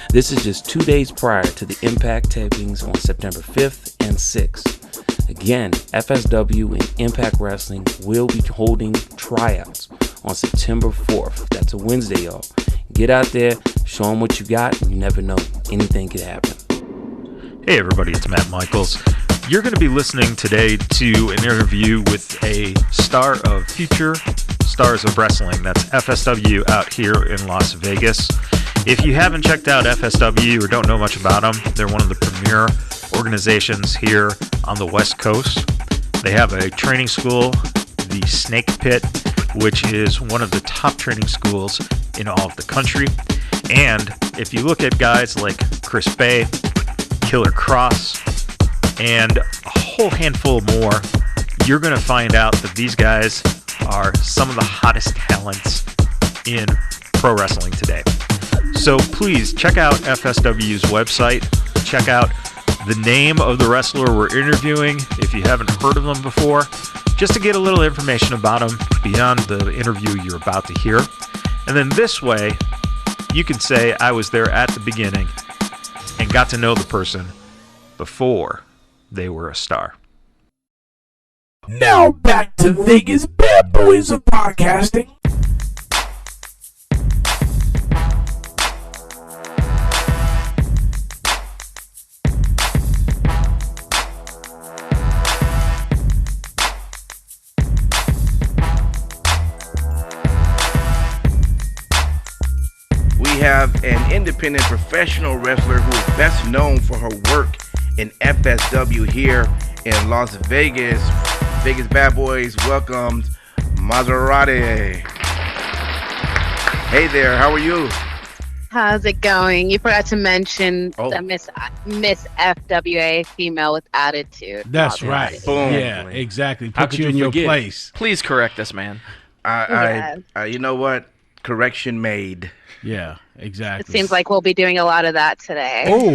This is just 2 days prior to the Impact tapings on September 5th and 6th. Again, FSW and Impact Wrestling will be holding tryouts on September 4th. That's a Wednesday, y'all. Get out there, show them what you got, and you never know. Anything could happen. Hey everybody, it's Matt Michaels. You're going to be listening today to an interview with a star of future stars of wrestling. That's FSW out here in Las Vegas. If you haven't checked out FSW or don't know much about them, they're one of the premier organizations here on the West Coast. They have a training school, the Snake Pit, which is one of the top training schools in all of the country. And if you look at guys like Chris Bay, Killer Cross, and a whole handful more, you're going to find out that these guys are some of the hottest talents in pro wrestling today. So please check out FSW's website. Check out the name of the wrestler we're interviewing if you haven't heard of them before, just to get a little information about them beyond the interview you're about to hear. And then this way, you can say, I was there at the beginning and got to know the person before they were a star. Now back to Vegas Bad Boys of Podcasting. We have an independent professional wrestler who is best known for her work in FSW here in Las Vegas. Vegas Bad Boys welcomes Mazzerati. Hey there, how are you? How's it going? You forgot to mention the Miss FWA, female with attitude. That's right. Boom. Yeah, exactly. How Put could you in you your forget? place. Please correct us, man. You know what? Correction made. Yeah, It exactly. seems like we'll be doing a lot of that today. Oh,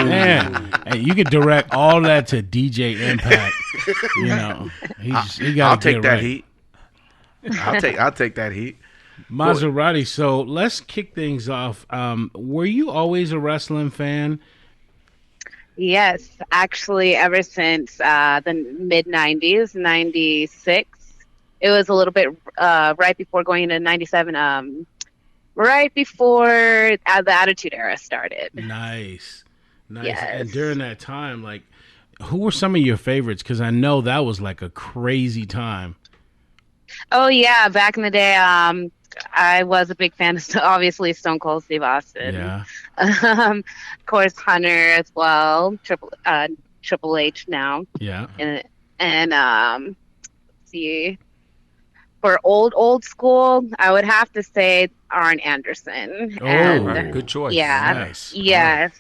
man. Hey, you can direct all that to DJ Impact. You know, he got. I'll take that heat. I'll take that heat. Mazzerati. So let's kick things off. Were you always a wrestling fan? Yes, actually, ever since the mid 90s, 96. It was a little bit right before going into 97. Right before the Attitude Era started. Nice. Yes. And during that time, like, who were some of your favorites? Because I know that was like a crazy time. Oh yeah, back in the day, I was a big fan of obviously Stone Cold Steve Austin. Yeah. Of course, Hunter as well. Triple H now. Yeah. And let's see. For old school, I would have to say Arn Anderson. Good choice. Yeah. Nice. Yes.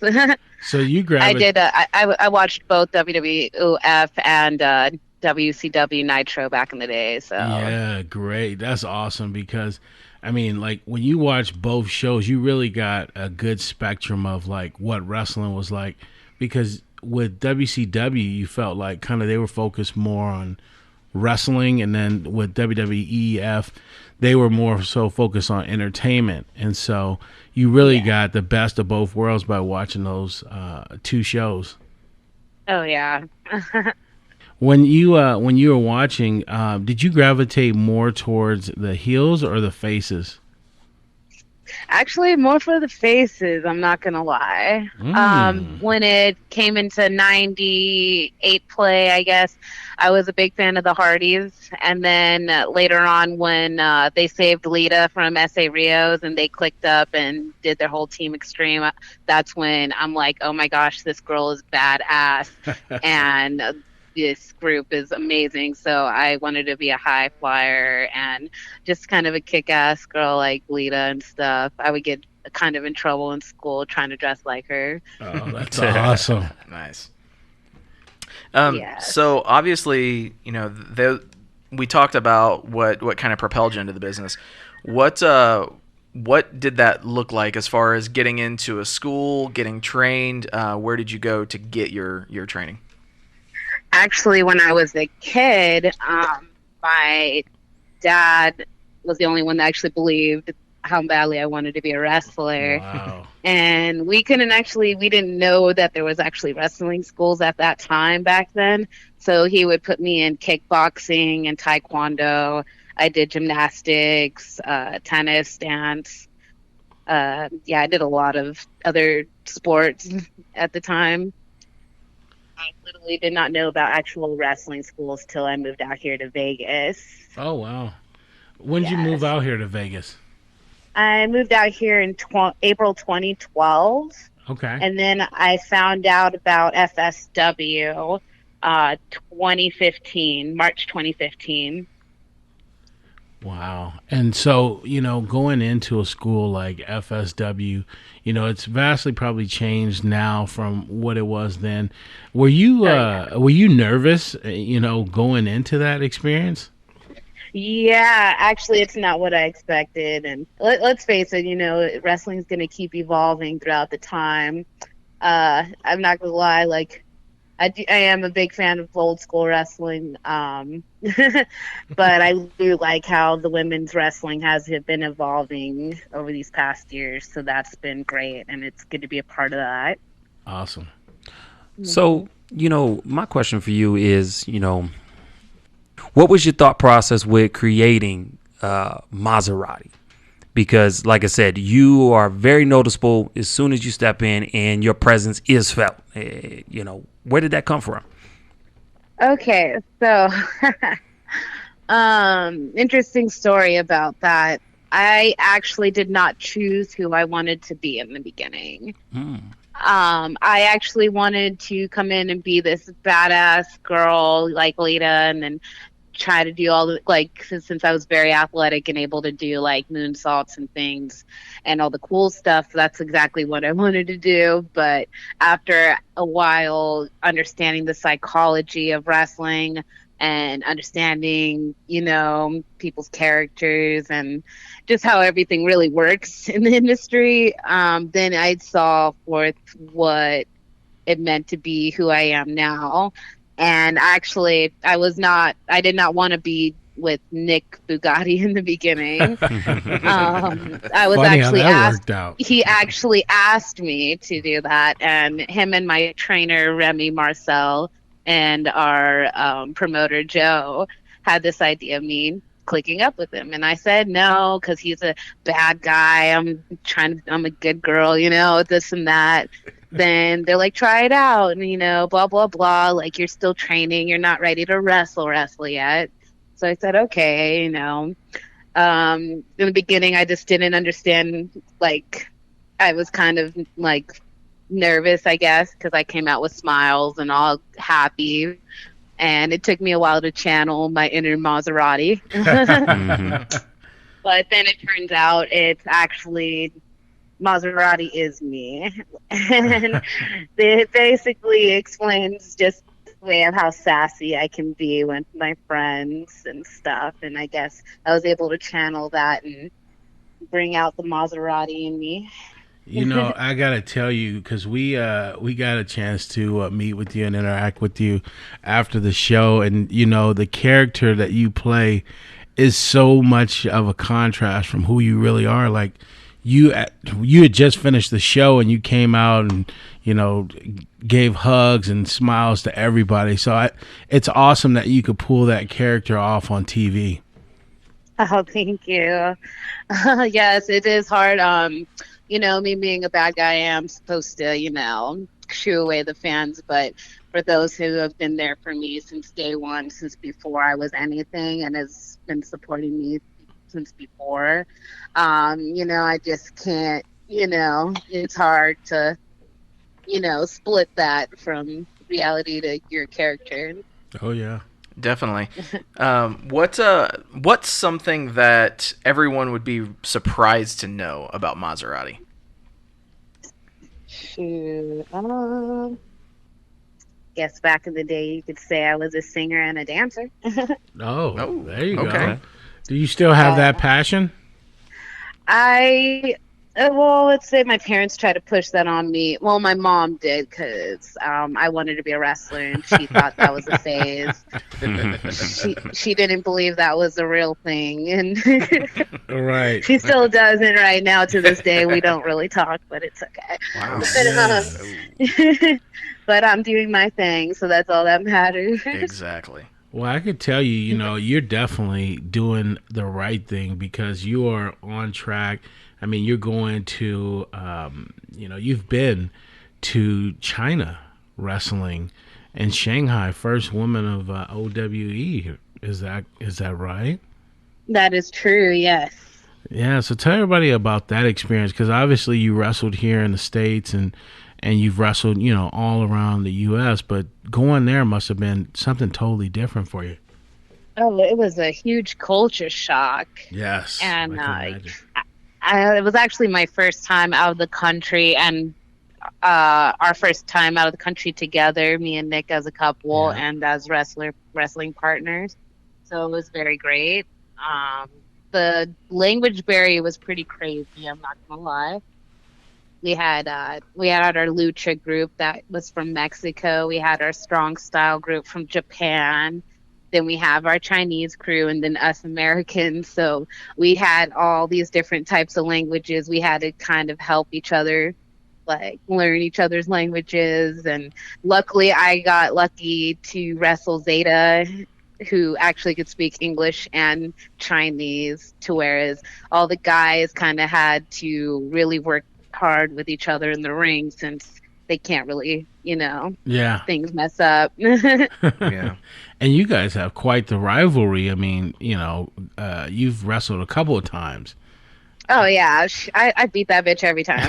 So you grabbed. I did. I watched both WWF and WCW Nitro back in the day. So Yeah, great. That's awesome because, I mean, like when you watch both shows, you really got a good spectrum of like what wrestling was like. Because with WCW, you felt like kind of they were focused more on wrestling, and then with WWEF, they were more so focused on entertainment, and so you really got the best of both worlds by watching those two shows. Oh yeah. When you were watching, did you gravitate more towards the heels or the faces? Actually, more for the faces, I'm not going to lie. When it came into 98 play, I guess, I was a big fan of the Hardys. And then later on, when they saved Lita from S.A. Rios and they clicked up and did their whole Team Extreme, that's when I'm like, oh my gosh, this girl is badass. And this group is amazing. So I wanted to be a high flyer and just kind of a kick-ass girl like Lita and stuff. I would get kind of in trouble in school trying to dress like her. Oh, that's awesome. Nice. Yes. So obviously, you know, we talked about what kind of propelled you into the business. What did that look like as far as getting into a school, getting trained? Where did you go to get your training? Actually, when I was a kid, my dad was the only one that actually believed how badly I wanted to be a wrestler. Wow. And we didn't know that there was actually wrestling schools at that time back then. So he would put me in kickboxing and taekwondo. I did gymnastics, tennis, dance. I did a lot of other sports at the time. I literally did not know about actual wrestling schools till I moved out here to Vegas. Oh, wow. When did you move out here to Vegas? I moved out here in April 2012. Okay. And then I found out about FSW 2015, March 2015. Wow. And so, you know, going into a school like FSW, you know, it's vastly probably changed now from what it was then. Were you nervous, you know, going into that experience? Yeah, actually, it's not what I expected. And let's face it, you know, wrestling's going to keep evolving throughout the time. I'm not going to lie, like, I am a big fan of old school wrestling, but I do like how the women's wrestling has been evolving over these past years. So that's been great, and it's good to be a part of that. Awesome. So, you know, my question for you is, you know, what was your thought process with creating Mazzerati? Because, like I said, you are very noticeable as soon as you step in, and your presence is felt. You know, where did that come from? Okay, so interesting story about that. I actually did not choose who I wanted to be in the beginning. I actually wanted to come in and be this badass girl like Lita, and then try to do all the, like, since I was very athletic and able to do like moonsaults and things and all the cool stuff, that's exactly what I wanted to do. But after a while understanding the psychology of wrestling and understanding, you know, people's characters and just how everything really works in the industry, then I saw forth what it meant to be who I am now. And actually, I did not want to be with Nick Bugatti in the beginning. I was Funny actually how that asked. worked out. He actually asked me to do that, and him and my trainer Remy Marcel and our promoter Joe had this idea of me clicking up with him, and I said no because he's a bad guy. I'm a good girl, you know, this and that. Then they're like, try it out, and, you know, blah blah blah, like, you're still training, you're not ready to wrestle yet. So I said, okay, you know. In the beginning I just didn't understand, like, I was kind of like nervous, I guess, because I came out with smiles and all happy, and it took me a while to channel my inner Mazzerati. But then it turns out it's actually Mazzerati is me. And it basically explains just the way of how sassy I can be with my friends and stuff. And I guess I was able to channel that and bring out the Mazzerati in me. You know, I gotta tell you, because we got a chance to meet with you and interact with you after the show, and you know, the character that you play is so much of a contrast from who you really are. Like, you had just finished the show and you came out and, you know, gave hugs and smiles to everybody. So it's awesome that you could pull that character off on TV. Oh, thank you. Yes, it is hard. Me being a bad guy, I am supposed to, shoo away the fans. But for those who have been there for me since day one, since before I was anything, and has been supporting me since before, I just can't. It's hard to, split that from reality to your character. Oh yeah. Definitely. What's something that everyone would be surprised to know about Mazzerati? Shoot. Guess back in the day you could say I was a singer and a dancer. Oh, there you okay. go. Do you still have that passion? Let's say my parents tried to push that on me. Well, my mom did because I wanted to be a wrestler and she thought that was a phase. She didn't believe that was a real thing, and Right. she still doesn't right now to this day. We don't really talk, but it's okay. Wow. But I'm doing my thing, so that's all that matters. Exactly. Well, I could tell you, you're definitely doing the right thing because you are on track. I mean, you're going to, you've been to China wrestling in Shanghai, first woman of OWE. Is that right? That is true, yes. Yeah, so tell everybody about that experience because obviously you wrestled here in the States and you've wrestled, all around the U.S., but going there must have been something totally different for you. Oh, it was a huge culture shock. Yes. And it was actually my first time out of the country and our first time out of the country together, me and Nick as a couple and as wrestling partners. So it was very great. The language barrier was pretty crazy, I'm not gonna lie. We had our lucha group that was from Mexico. We had our strong style group from Japan. Then we have our Chinese crew and then us Americans. So we had all these different types of languages. We had to kind of help each other, like learn each other's languages. And luckily I got lucky to wrestle Zeta, who actually could speak English and Chinese, to whereas all the guys kind of had to really work hard with each other in the ring since they can't really, things mess up. Yeah. And you guys have quite the rivalry. I mean, you've wrestled a couple of times. Oh, yeah. I beat that bitch every time.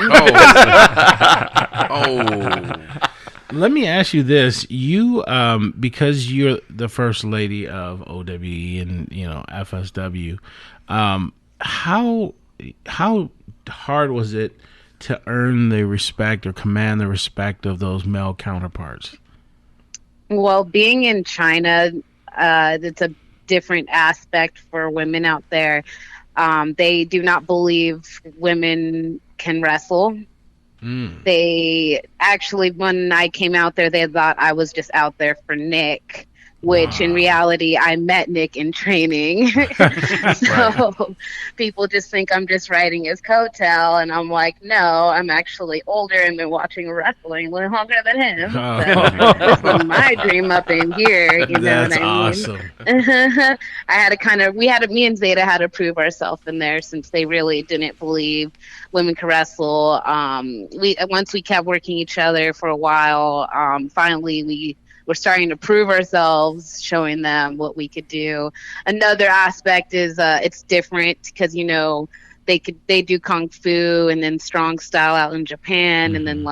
Oh. Let me ask you this. You, because you're the first lady of OWE and, FSW, how hard was it to earn the respect or command the respect of those male counterparts? Well, being in China, it's a different aspect for women out there. They do not believe women can wrestle. They actually, when I came out there, they thought I was just out there for Nick, which in reality, I met Nick in training. So people just think I'm just riding his coattail, and I'm like, no, I'm actually older and been watching wrestling a little longer than him. So this was my dream up in here. You know what I mean? Awesome. Me and Zeta had to prove ourselves in there since they really didn't believe women could wrestle. Once we kept working each other for a while, finally we're starting to prove ourselves, showing them what we could do. Another aspect is it's different because they do kung fu and then strong style out in Japan, and then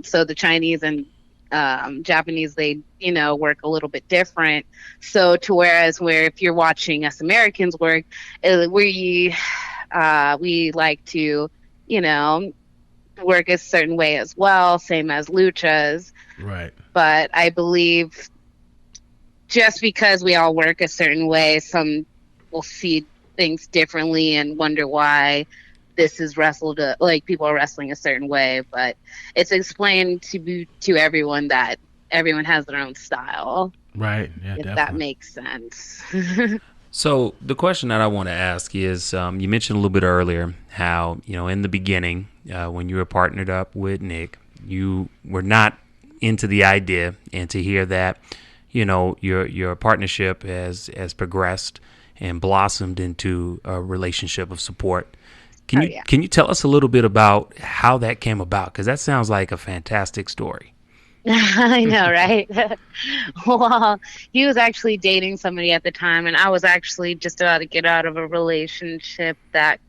so the Chinese and Japanese, they work a little bit different. So to where if you're watching us Americans work, we like to work a certain way as well, same as luchas. Right. But I believe just because we all work a certain way, some will see things differently and wonder why this is wrestled, people are wrestling a certain way. But it's explained to everyone that everyone has their own style. Right. Yeah, if definitely. that makes sense. So the question that I want to ask is, you mentioned a little bit earlier how, in the beginning, when you were partnered up with Nick, you were not into the idea, and to hear that, your partnership has progressed and blossomed into a relationship of support. Can you tell us a little bit about how that came about? Because that sounds like a fantastic story. I know, right? Well, he was actually dating somebody at the time, and I was actually just about to get out of a relationship that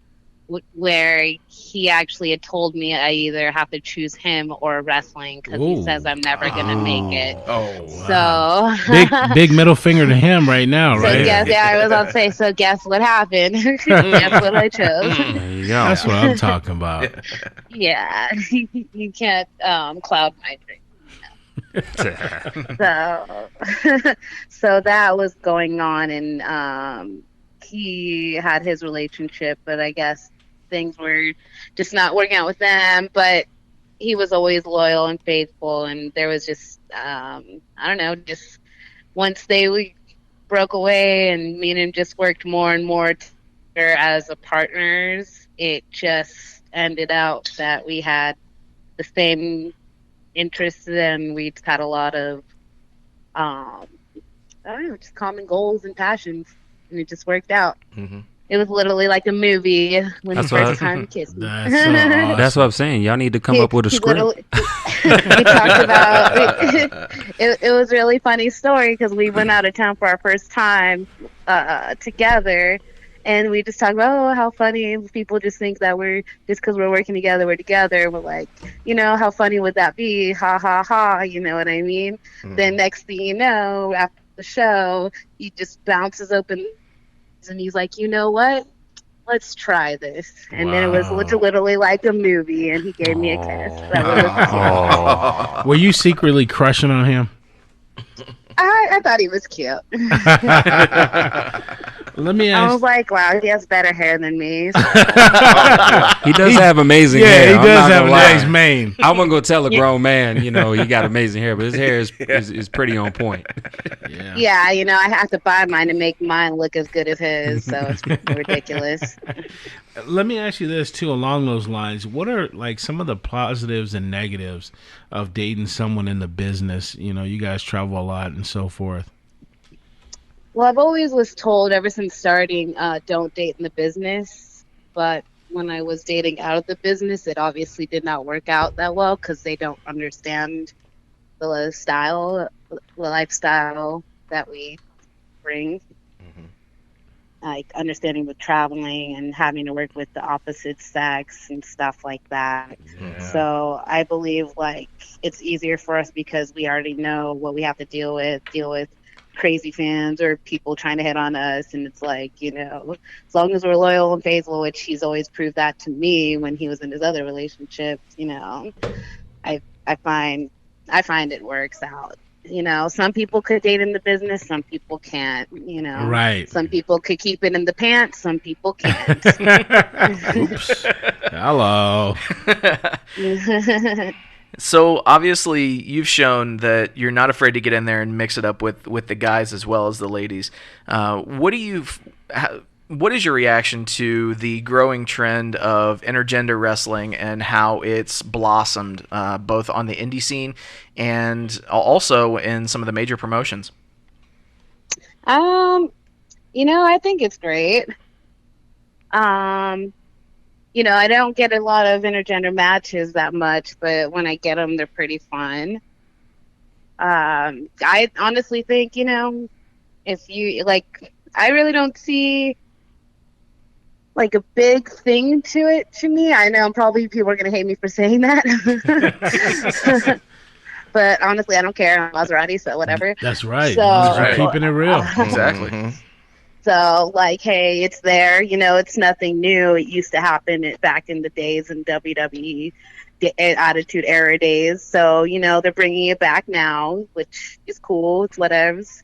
where he actually had told me I either have to choose him or wrestling because he says I'm never gonna make it. Wow. So big middle finger to him right now, so right? guess, yeah, I was about to say. So guess what happened? Guess what I chose? There you go. That's what I'm talking about. Yeah, you can't cloud my dream. So so that was going on, and he had his relationship, but I guess things were just not working out with them. But he was always loyal and faithful, and there was just I don't know, just once we broke away and me and him just worked more and more together as a partners, it just ended out that we had the same interests, and we just had a lot of I don't know, just common goals and passions, and it just worked out. Mm-hmm. It was literally like a movie when the first time kissed me. That's so awesome. That's what I'm saying. Y'all need to come up with a script. We talked about it was a really funny story because we went out of town for our first time together, and we just talked about how funny people just think that we're just because we're working together, we're together. We're like, how funny would that be? Ha ha ha. You know what I mean? Then next thing you know, after the show, he just bounces open and he's like, you know what? Let's try this. And then it was literally like a movie, and he gave me a kiss. That was cute. Were you secretly crushing on him? I thought he was cute. Let me I ask. was like, wow, he has better hair than me. So. He does have amazing hair. Yeah, he does have a lie. nice mane. I wasn't gonna tell a grown man, he got amazing hair, but his hair is pretty on point. Yeah, I have to buy mine to make mine look as good as his, so it's ridiculous. Let me ask you this too, along those lines. What are like some of the positives and negatives of dating someone in the business? You guys travel a lot and so forth. Well, I've always was told ever since starting, don't date in the business. But when I was dating out of the business, it obviously did not work out that well because they don't understand the lifestyle that we bring. Like understanding with traveling and having to work with the opposite sex and stuff like that. Yeah. So I believe like it's easier for us because we already know what we have to deal with crazy fans or people trying to hit on us, and it's like, as long as we're loyal and faithful, which he's always proved that to me when he was in his other relationships, I find it works out. Some people could date in the business, some people can't, Right. Some people could keep it in the pants, some people can't. Oops. Hello. So obviously you've shown that you're not afraid to get in there and mix it up with the guys as well as the ladies. What is your reaction to the growing trend of intergender wrestling and how it's blossomed both on the indie scene and also in some of the major promotions? I think it's great. I don't get a lot of intergender matches that much, but when I get them, they're pretty fun. I honestly think, if you I really don't see like a big thing to it to me. I know probably people are going to hate me for saying that. But honestly, I don't care. I'm Mazzerati, so whatever. That's right. So, keeping it real. Exactly. So, hey, it's there. It's nothing new. It used to happen back in the days in WWE, the Attitude Era days. So, they're bringing it back now, which is cool. It's whatevs.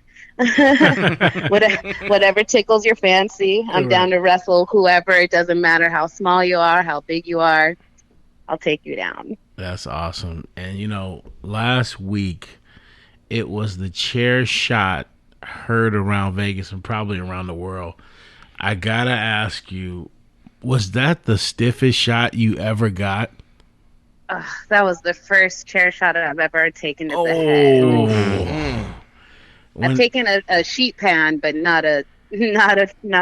Whatever tickles your fancy. I'm down to wrestle whoever. It doesn't matter how small you are, how big you are. I'll take you down. That's awesome. And, last week, it was the chair shot heard around Vegas and probably around the world. I gotta ask you, was that the stiffest shot you ever got? That was the first chair shot I've ever taken to the head. I've taken a sheet pan, but not a Not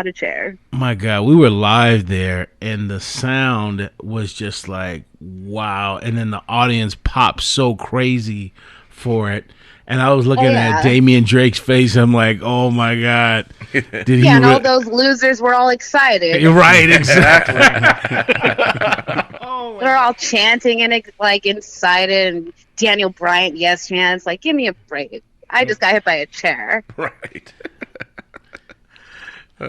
a chair. My God, we were live there, and the sound was just like wow. And then the audience popped so crazy for it. And I was looking at Damian Drake's face. I'm like, oh my God. Did he and all those losers were all excited. You're right, exactly. They're all chanting and like excited. And Daniel Bryant, yes chants. Like, give me a break. I just got hit by a chair. Right.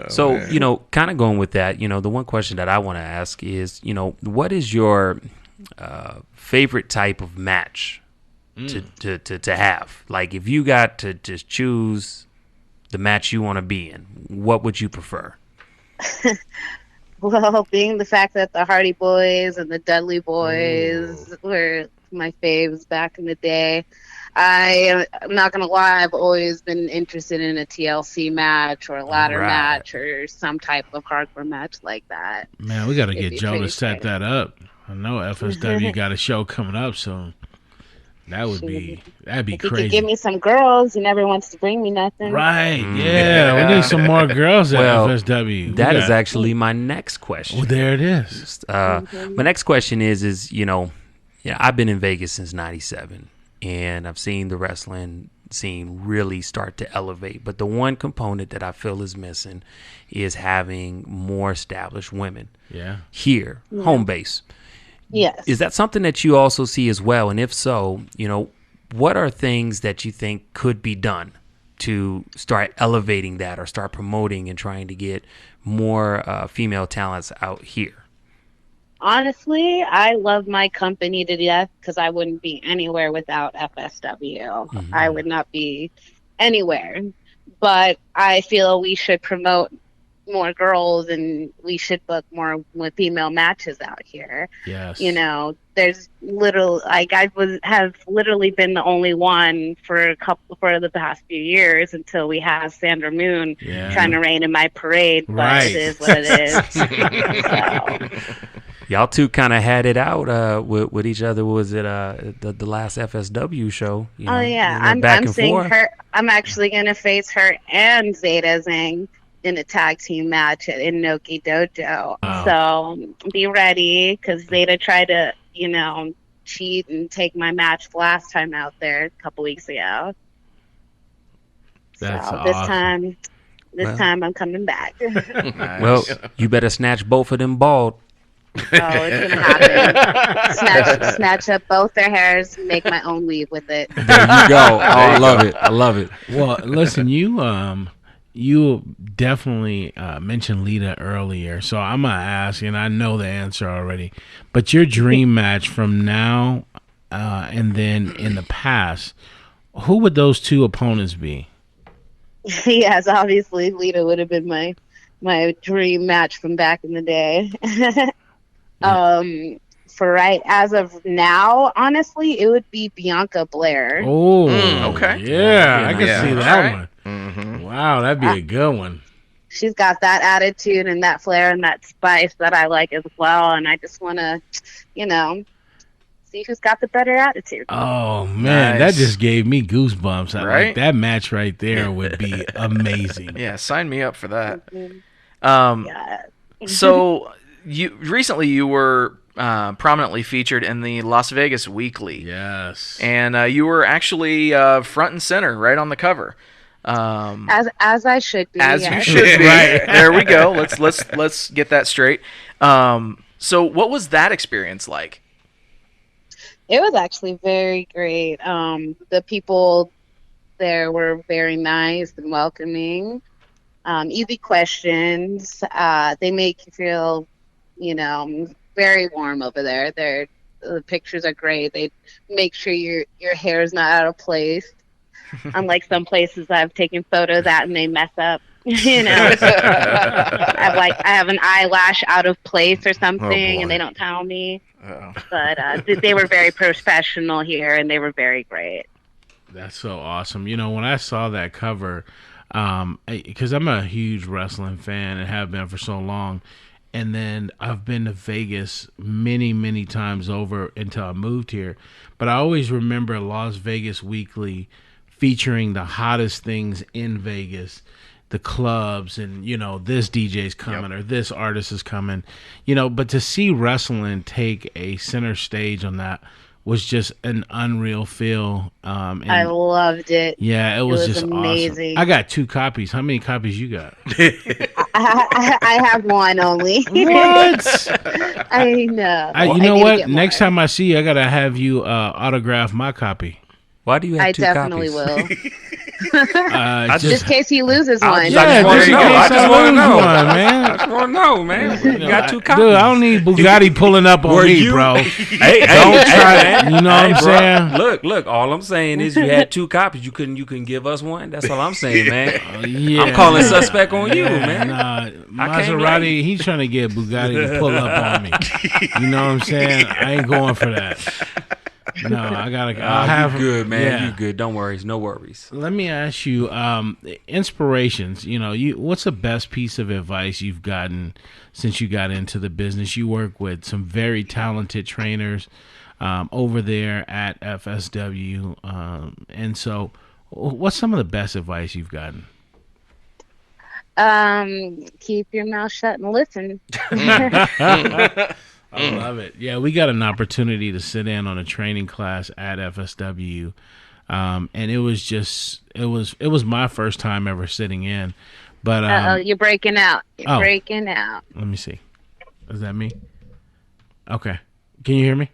So, kind of going with that, the one question that I want to ask is, what is your favorite type of match to have? Like, if you got to just choose the match you want to be in, what would you prefer? Well, being the fact that the Hardy Boys and the Dudley Boys were my faves back in the day, I'm not going to lie, I've always been interested in a TLC match or a ladder match or some type of hardcore match like that. Man, we got to get Joe to set that up. I know FSW got a show coming up soon. That'd be if crazy. You could give me some girls. He never wants to bring me nothing. Right? Yeah, we need some more girls at FSW. That is actually my next question. Well, there it is. My next question is I've been in Vegas since '97, and I've seen the wrestling scene really start to elevate. But the one component that I feel is missing is having more established women. Here, home base. Yes. Is that something that you also see as well? And if so, what are things that you think could be done to start elevating that or start promoting and trying to get more female talents out here? Honestly, I love my company to death because I wouldn't be anywhere without FSW. I would not be anywhere. But I feel we should promote more girls and we should book more with female matches out here. Yes. There's have literally been the only one for the past few years until we have Sandra Moon trying to rain in my parade. But it is what it is. So. Y'all two kind of had it out with each other. Was it the last FSW show? I'm seeing her. I'm actually gonna face her and Zeta Zhang in a tag team match at Inoki Dojo. So be ready because Zeta tried to, cheat and take my match last time out there a couple weeks ago. That's awesome. This time I'm coming back. Nice. Well, you better snatch both of them bald. Oh, it's gonna happen. Snatch up both their hairs, make my own weave with it. There you go. Oh, I love it. Well, listen, you definitely mentioned Lita earlier, so I'm gonna ask, and I know the answer already. But your dream match from now and then in the past, who would those two opponents be? Yes, obviously Lita would have been my dream match from back in the day. For as of now, honestly, it would be Bianca Blair. Oh, okay. Yeah, I can see that one. Mm-hmm. Wow, that'd be a good one. She's got that attitude and that flair and that spice that I like as well, and I just want to, see who's got the better attitude. Oh man, that just gave me goosebumps. Like that match right there would be amazing. Yeah, sign me up for that. So you were prominently featured in the Las Vegas Weekly. Yes. And you were actually front and center right on the cover. As I should be. As you should be. Right. There we go. Let's get that straight. So what was that experience like? It was actually very great. The people there were very nice and welcoming. Easy questions. They make you feel, very warm over there. The pictures are great. They make sure your hair is not out of place. Unlike some places I've taken photos at and they mess up. I have an eyelash out of place or something, and they don't tell me. But they were very professional here, and they were very great. That's so awesome. When I saw that cover, because I'm a huge wrestling fan and have been for so long, and then I've been to Vegas many, many times over until I moved here. But I always remember Las Vegas Weekly featuring the hottest things in Vegas. the clubs and, you know, this DJ's coming or this artist is coming, you know, but to see wrestling take a center stage on that was just an unreal feel. And I loved it. yeah, it was just amazing. awesome. I got 2 copies. How many copies you got? I have one only. What? I know. You know what? Next time I see you, I gotta have you autograph my copy. Why do you have I 2 definitely copies? will. Just in case he loses one. I just want to know. I just want to know, man. I just want to know, man. You got 2 copies. Dude, I don't need Bugatti pulling up on me, bro. Hey, don't try. man. You know what I'm saying? Look. All I'm saying is you had 2 copies. You couldn't give us one. That's all I'm saying, man. Yeah. I'm calling suspect on you, man. Nah, Mazzerati, he's trying to get Bugatti to pull up on me. You know what I'm saying? I ain't going for that. No, I gotta. I'll have you good, man. Yeah. You good. Don't worry. No worries. Let me ask you, inspirations. You know, what's the best piece of advice you've gotten since you got into the business? You work with some very talented trainers over there at FSW, and so, what's some of the best advice you've gotten? Keep your mouth shut and listen. I love it. Yeah, we got an opportunity to sit in on a training class at FSW, and it was my first time ever sitting in. But you're breaking out. You're breaking out. Let me see. Is that me? Okay. Can you hear me?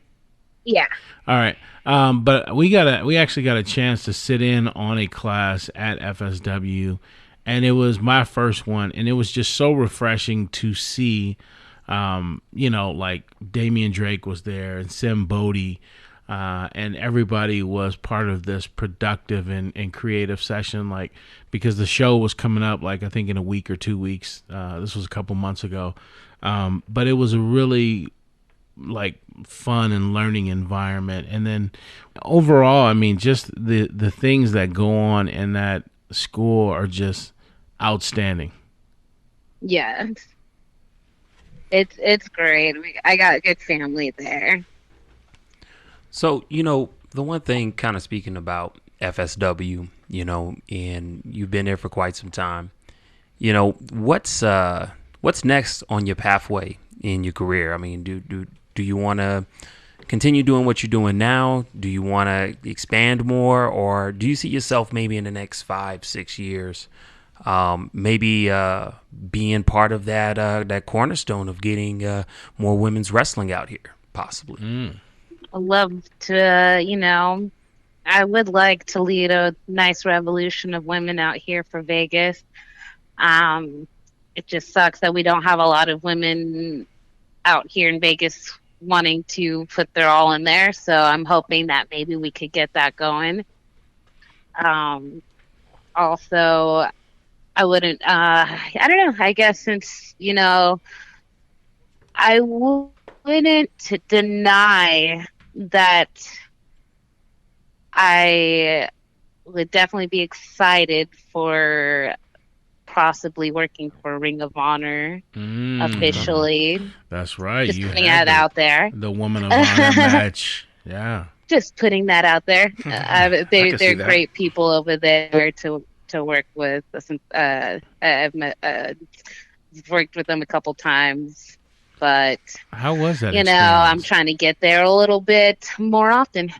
Yeah. All right. But we actually got a chance to sit in on a class at FSW, and it was my first one, and it was just so refreshing to see. You know, like Damian Drake was there and Sim Bodie, and everybody was part of this productive and creative session, like, because the show was coming up, like, I think in a week or 2 weeks. This was a couple months ago. But it was a really, like, fun and learning environment. And then overall, I mean, just the things that go on in that school are just outstanding. Yeah. It's great. I got a good family there. So, you know, the one thing, kind of speaking about FSW, you know, and you've been there for quite some time, you know, what's next on your pathway in your career? I mean, do you want to continue doing what you're doing now? Do you want to expand more, or do you see yourself maybe in the next 5-6 years? Maybe being part of that cornerstone of getting more women's wrestling out here, possibly. I love to, you know, I would like to lead a nice revolution of women out here for Vegas. It just sucks that we don't have a lot of women out here in Vegas wanting to put their all in there. So I'm hoping that maybe we could get that going. Also, I wouldn't, I don't know, I guess since, you know, I wouldn't deny that I would definitely be excited for possibly working for Ring of Honor officially. That's right. Just putting that out there. The Woman of Honor match. Yeah. Just putting that out there. They're great people over there to work with. I've worked with them a couple times, but how was that? You know, I'm trying to get there a little bit more often.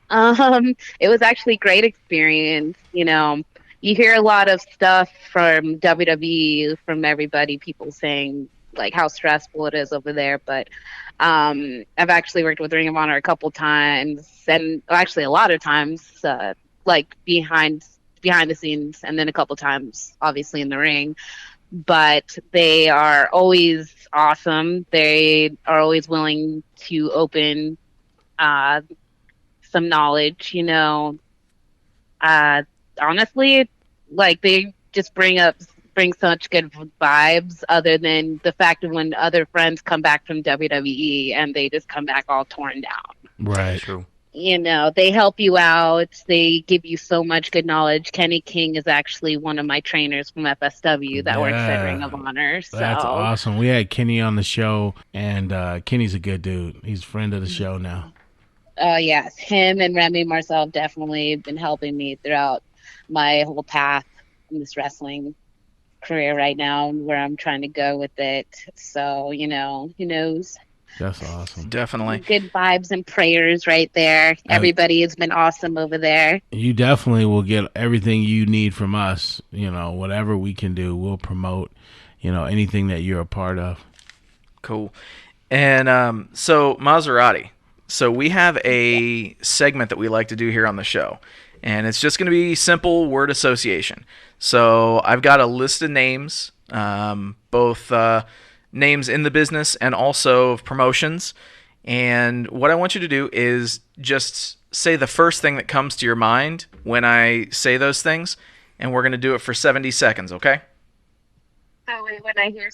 It was actually a great experience. You know, you hear a lot of stuff from WWE, from everybody, people saying like how stressful it is over there, but I've actually worked with Ring of Honor a couple times, and actually a lot of times, like behind the scenes, and then a couple times obviously in the ring. But they are always awesome. They are always willing to open some knowledge, you know. Honestly, like they just bring such good vibes, other than the fact of when other friends come back from WWE and they just come back all torn down. Right. True. You know, they help you out. They give you so much good knowledge. Kenny King is actually one of my trainers from FSW that works at Ring of Honor. So. That's awesome. We had Kenny on the show, and Kenny's a good dude. He's a friend of the show now. Yes, him and Remy Marcel have definitely been helping me throughout my whole path in this wrestling career right now and where I'm trying to go with it. So, who knows? That's awesome. Definitely. Good vibes and prayers right there. Everybody has been awesome over there. You definitely will get everything you need from us. Whatever we can do, we'll promote, anything that you're a part of. Cool. And so Mazzerati. So we have a segment that we like to do here on the show. And it's just going to be simple word association. So I've got a list of names, both names in the business and also of promotions. And what I want you to do is just say the first thing that comes to your mind when I say those things. And we're going to do it for 70 seconds, okay? So when I hear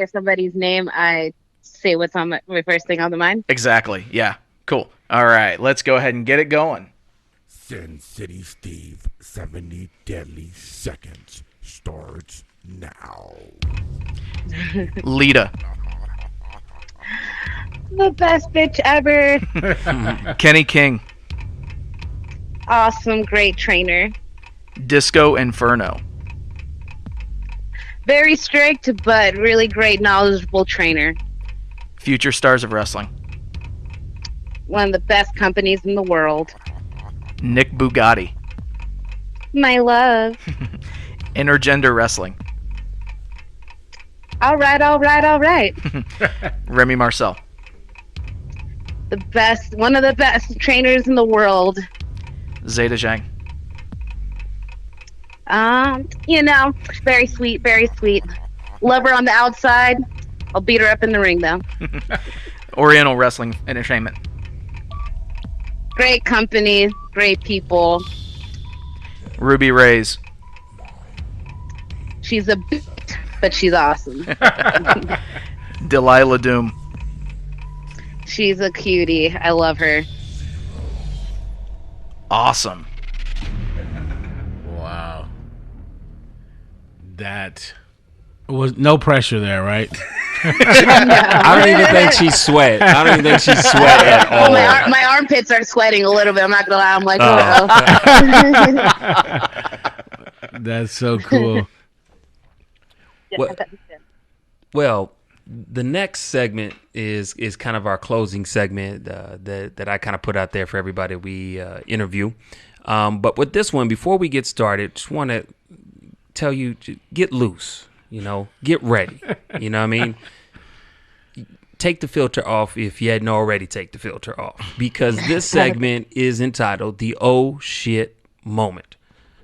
somebody's name, I say what's on my first thing on the mind. Exactly. Yeah. Cool. All right. Let's go ahead and get it going. Sin City Steve, 70 deadly seconds starts now. Lita. The best bitch ever. Kenny King. Awesome, great trainer. Disco Inferno. Very strict, but really great, knowledgeable trainer. Future Stars of Wrestling. One of the best companies in the world. Nick Bugatti. My love. Intergender Wrestling. All right. Remy Marcel. One of the best trainers in the world. Zeta Zhang. Very sweet, very sweet. Love her on the outside. I'll beat her up in the ring, though. Oriental Wrestling Entertainment. Great company, great people. Ruby Reyes. She's a bitch, but she's awesome. Delilah Doom. She's a cutie. I love her. Awesome. Wow. That was no pressure there, right? I don't even think she's sweat. At all. My armpits are sweating a little bit. I'm not gonna lie. I'm like, That's so cool. Well, the next segment is kind of our closing segment that I kind of put out there for everybody we interview. But with this one, before we get started, just want to tell you to get loose. Get ready. You know what I mean? Take the filter off if you hadn't already. Take the filter off, because this segment is entitled "The Oh Shit Moment."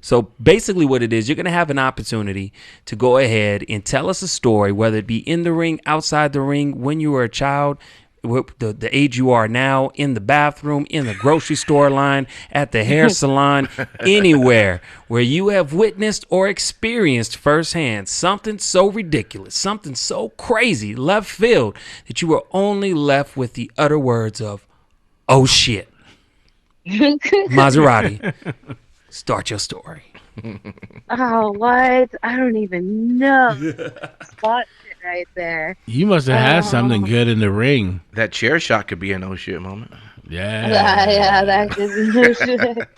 So basically what it is, you're going to have an opportunity to go ahead and tell us a story, whether it be in the ring, outside the ring, when you were a child, the age you are now, in the bathroom, in the grocery store line, at the hair salon, anywhere where you have witnessed or experienced firsthand something so ridiculous, something so crazy, left field, that you were only left with the utter words of, "Oh shit." Mazzerati, start your story. Oh, what? I don't even know. Spot it right there. You must have had something good in the ring. That chair shot could be an oh shit moment. Yeah. Yeah, that could be no shit.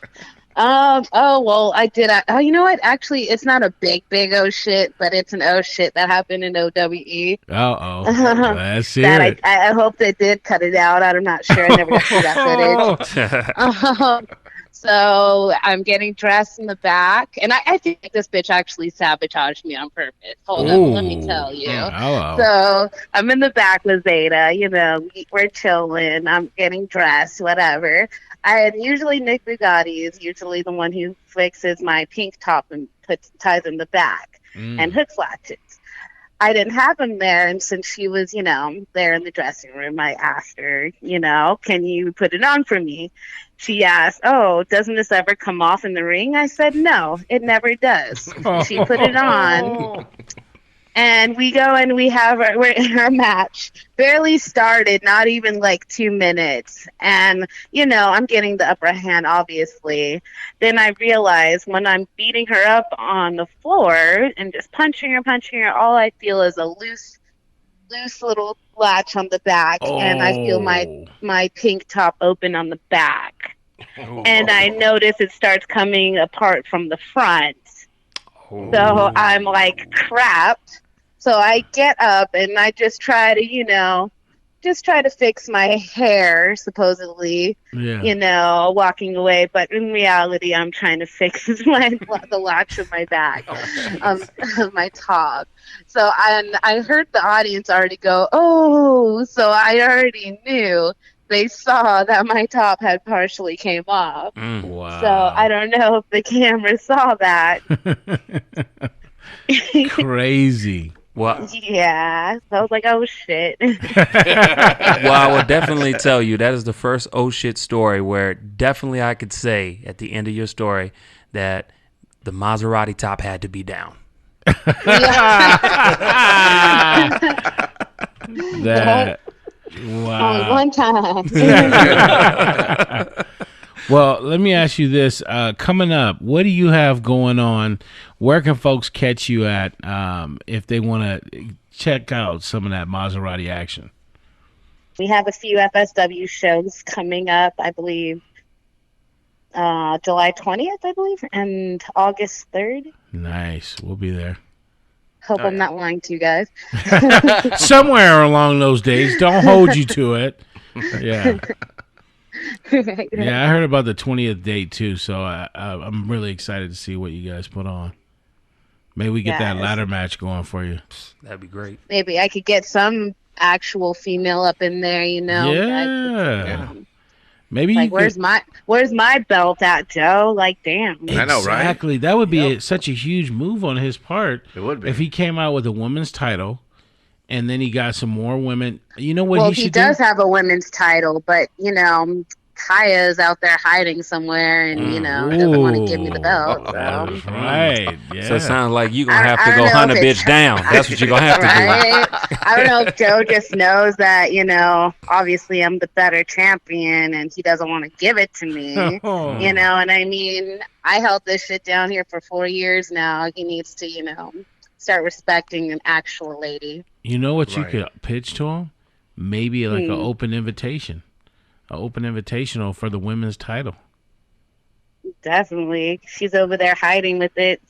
Well, I did. You know what? Actually, it's not a big oh shit, but it's an oh shit that happened in OWE. Let's hear it. I hope they did cut it out. I'm not sure. I never got to see that footage. So I'm getting dressed in the back, and I think this bitch actually sabotaged me on purpose. Hold on, let me tell you. So I'm in the back with Zeta. We're chilling. I'm getting dressed, whatever. Usually Nick Bugatti is usually the one who fixes my pink top and ties in the back and hook latches. I didn't have him there, and since she was, there in the dressing room, I asked her, can you put it on for me? She asked, "Oh, doesn't this ever come off in the ring?" I said, "No, it never does." She put it on, and we go and we're in our match. Barely started, not even like 2 minutes. And, I'm getting the upper hand, obviously. Then I realize when I'm beating her up on the floor and just punching her, all I feel is a loose little latch on the back. And I feel my pink top open on the back. And I notice it starts coming apart from the front. So I'm like, crap. So I get up and I just try to, fix my hair, supposedly, walking away. But in reality, I'm trying to fix the latch of my back, of my top. So I heard the audience already go, oh, so I already knew. They saw that my top had partially came off. Wow. So I don't know if the camera saw that. Crazy. Well, yeah. So I was like, oh, shit. well, I will definitely tell you that is the first oh shit story where definitely I could say at the end of your story that the Mazzerati top had to be down. That. Wow. Only one time. Well, let me ask you this. Coming up, what do you have going on? Where can folks catch you at if they want to check out some of that Mazzerati action? We have a few FSW shows coming up, I believe, July 20th, I believe, and August 3rd. Nice. We'll be there. Hope I'm not lying to you guys. Somewhere along those days. Don't hold you to it. Yeah. Yeah, I heard about the 20th date too, so I'm really excited to see what you guys put on. Maybe we get that ladder match going for you. That'd be great. Maybe I could get some actual female up in there, Yeah. Maybe like where's my belt at, Joe? Like, damn. I know, right? Exactly. That would be such a huge move on his part. It would be. If he came out with a women's title, and then he got some more women. You know what Well, he should he does have a women's title, but Kaya's out there hiding somewhere, and doesn't want to give me the belt. So. Right. Yeah. So it sounds like you're gonna have to go hunt a bitch down. That's what you're gonna have to do. I don't know if Joe just knows that, obviously I'm the better champion and he doesn't want to give it to me. And I mean, I held this shit down here for 4 years now. He needs to, start respecting an actual lady. You know what you could pitch to him? Maybe like an open invitation. An open invitational for the women's title. Definitely. She's over there hiding with it,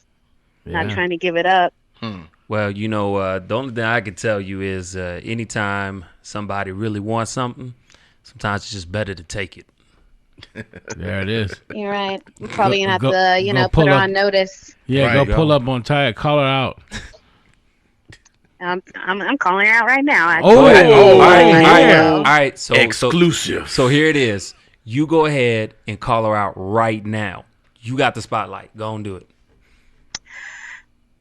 not trying to give it up. Well, the only thing I can tell you is anytime somebody really wants something, sometimes it's just better to take it. There it is. You're right. You're probably going to have to, put her on notice. Yeah, go pull up on Ty. Call her out. I'm calling her out right now. All right. So exclusive. So here it is. You go ahead and call her out right now. You got the spotlight. Go and do it.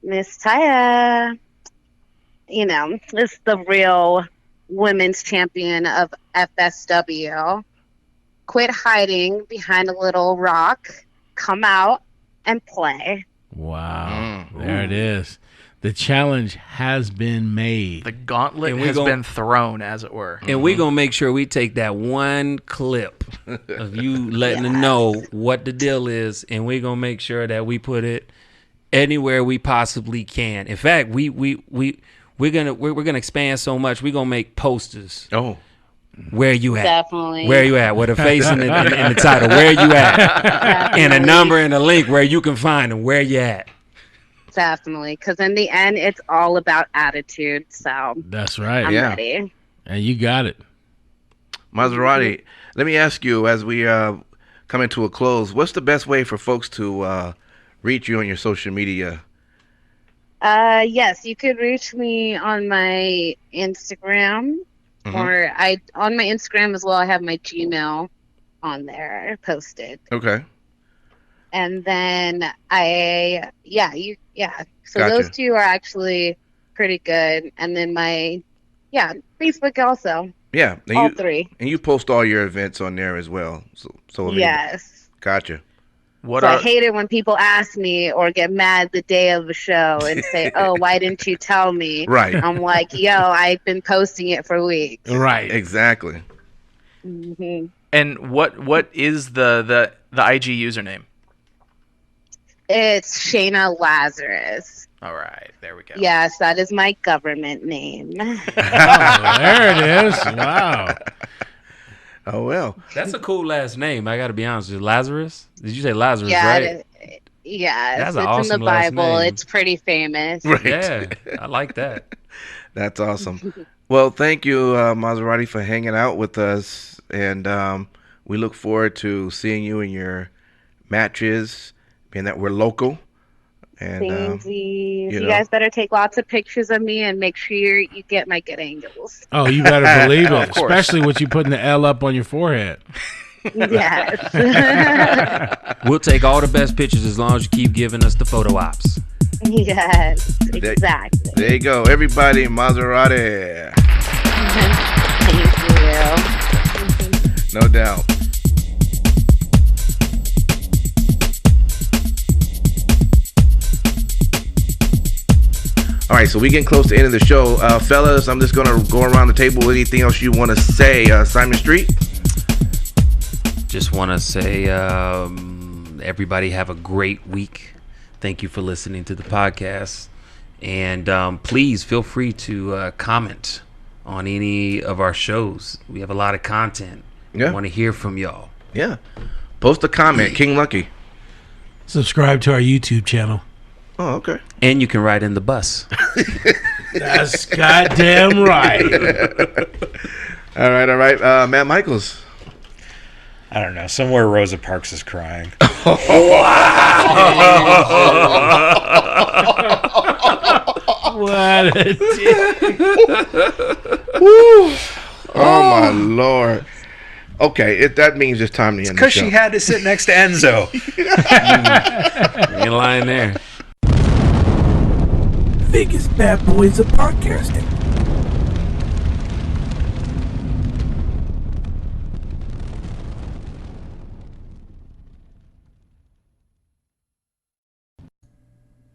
Miss Taya, is the real women's champion of FSW. Quit hiding behind a little rock. Come out and play. Wow. There it is. The challenge has been made. The gauntlet has been thrown, as it were. And we're going to make sure we take that one clip of you letting them know what the deal is, and we're going to make sure that we put it anywhere we possibly can. In fact, we're gonna expand so much, we're going to make posters. Oh. Where you at? Definitely. Where you at? With a face in the title. Where you at? And a number and a link where you can find them. Where you at? Definitely, because in the end, it's all about attitude. So that's right. I'm ready. And you got it. Mazzerati, let me ask you, as we come into a close, what's the best way for folks to reach you on your social media? Yes, you could reach me on my Instagram, or on my Instagram as well. I have my Gmail on there posted. Okay. And then So Gotcha. those two are actually pretty good. And then my Facebook also. Yeah, and all three. And you post all your events on there as well. So yes. Gotcha. I hate it when people ask me or get mad the day of a show and say, "Oh, why didn't you tell me?" Right. I'm like, "Yo, I've been posting it for weeks." Right. Exactly. Mm-hmm. And what is the IG username? It's Shayna Lazarus. All right, there we go. Yes, that is my government name. There it is. Wow. Oh, well. That's a cool last name. I got to be honest with you. Lazarus? Did you say Lazarus, right? Yes, That's it's an awesome in the last Bible. name. It's pretty famous. Right. Yeah, I like that. That's awesome. Well, thank you, Mazzerati, for hanging out with us, and we look forward to seeing you in your matches, being that we're local. And Thanksies. You know. guys better take lots of pictures of me and make sure you get my good angles. Oh, you better believe it, Of course. especially with you putting the L up on your forehead. Yes. We'll take all the best pictures as long as you keep giving us the photo ops. Yes, exactly. There you go, everybody. Mazzerati. Thank you. No doubt. All right, so we getting close to the end of the show. Fellas, I'm just going to go around the table. Anything else you want to say? Simon Street? Just want to say everybody have a great week. Thank you for listening to the podcast. And please feel free to comment on any of our shows. We have a lot of content. Yeah. I want to hear from y'all. Yeah. Post a comment, King Lucky. Subscribe to our YouTube channel. Oh, okay. And you can ride in the bus. That's goddamn right. All right. Matt Michaels. I don't know. Somewhere Rosa Parks is crying. What a dick. Woo. Oh, my Lord. Okay, that means it's time to end the Because show. she had to sit next to Enzo. Ain't lying there. Biggest BadBoyz of podcasting.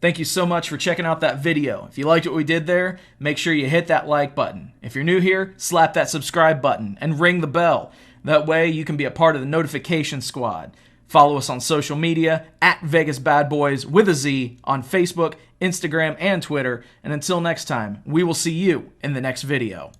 Thank you so much for checking out that video. If you liked what we did there, make sure you hit that like button. If you're new here, slap that subscribe button and ring the bell. That way you can be a part of the notification squad. Follow us on social media at Vegas BadBoyz with a Z on Facebook, Instagram, and Twitter. And until next time, we will see you in the next video.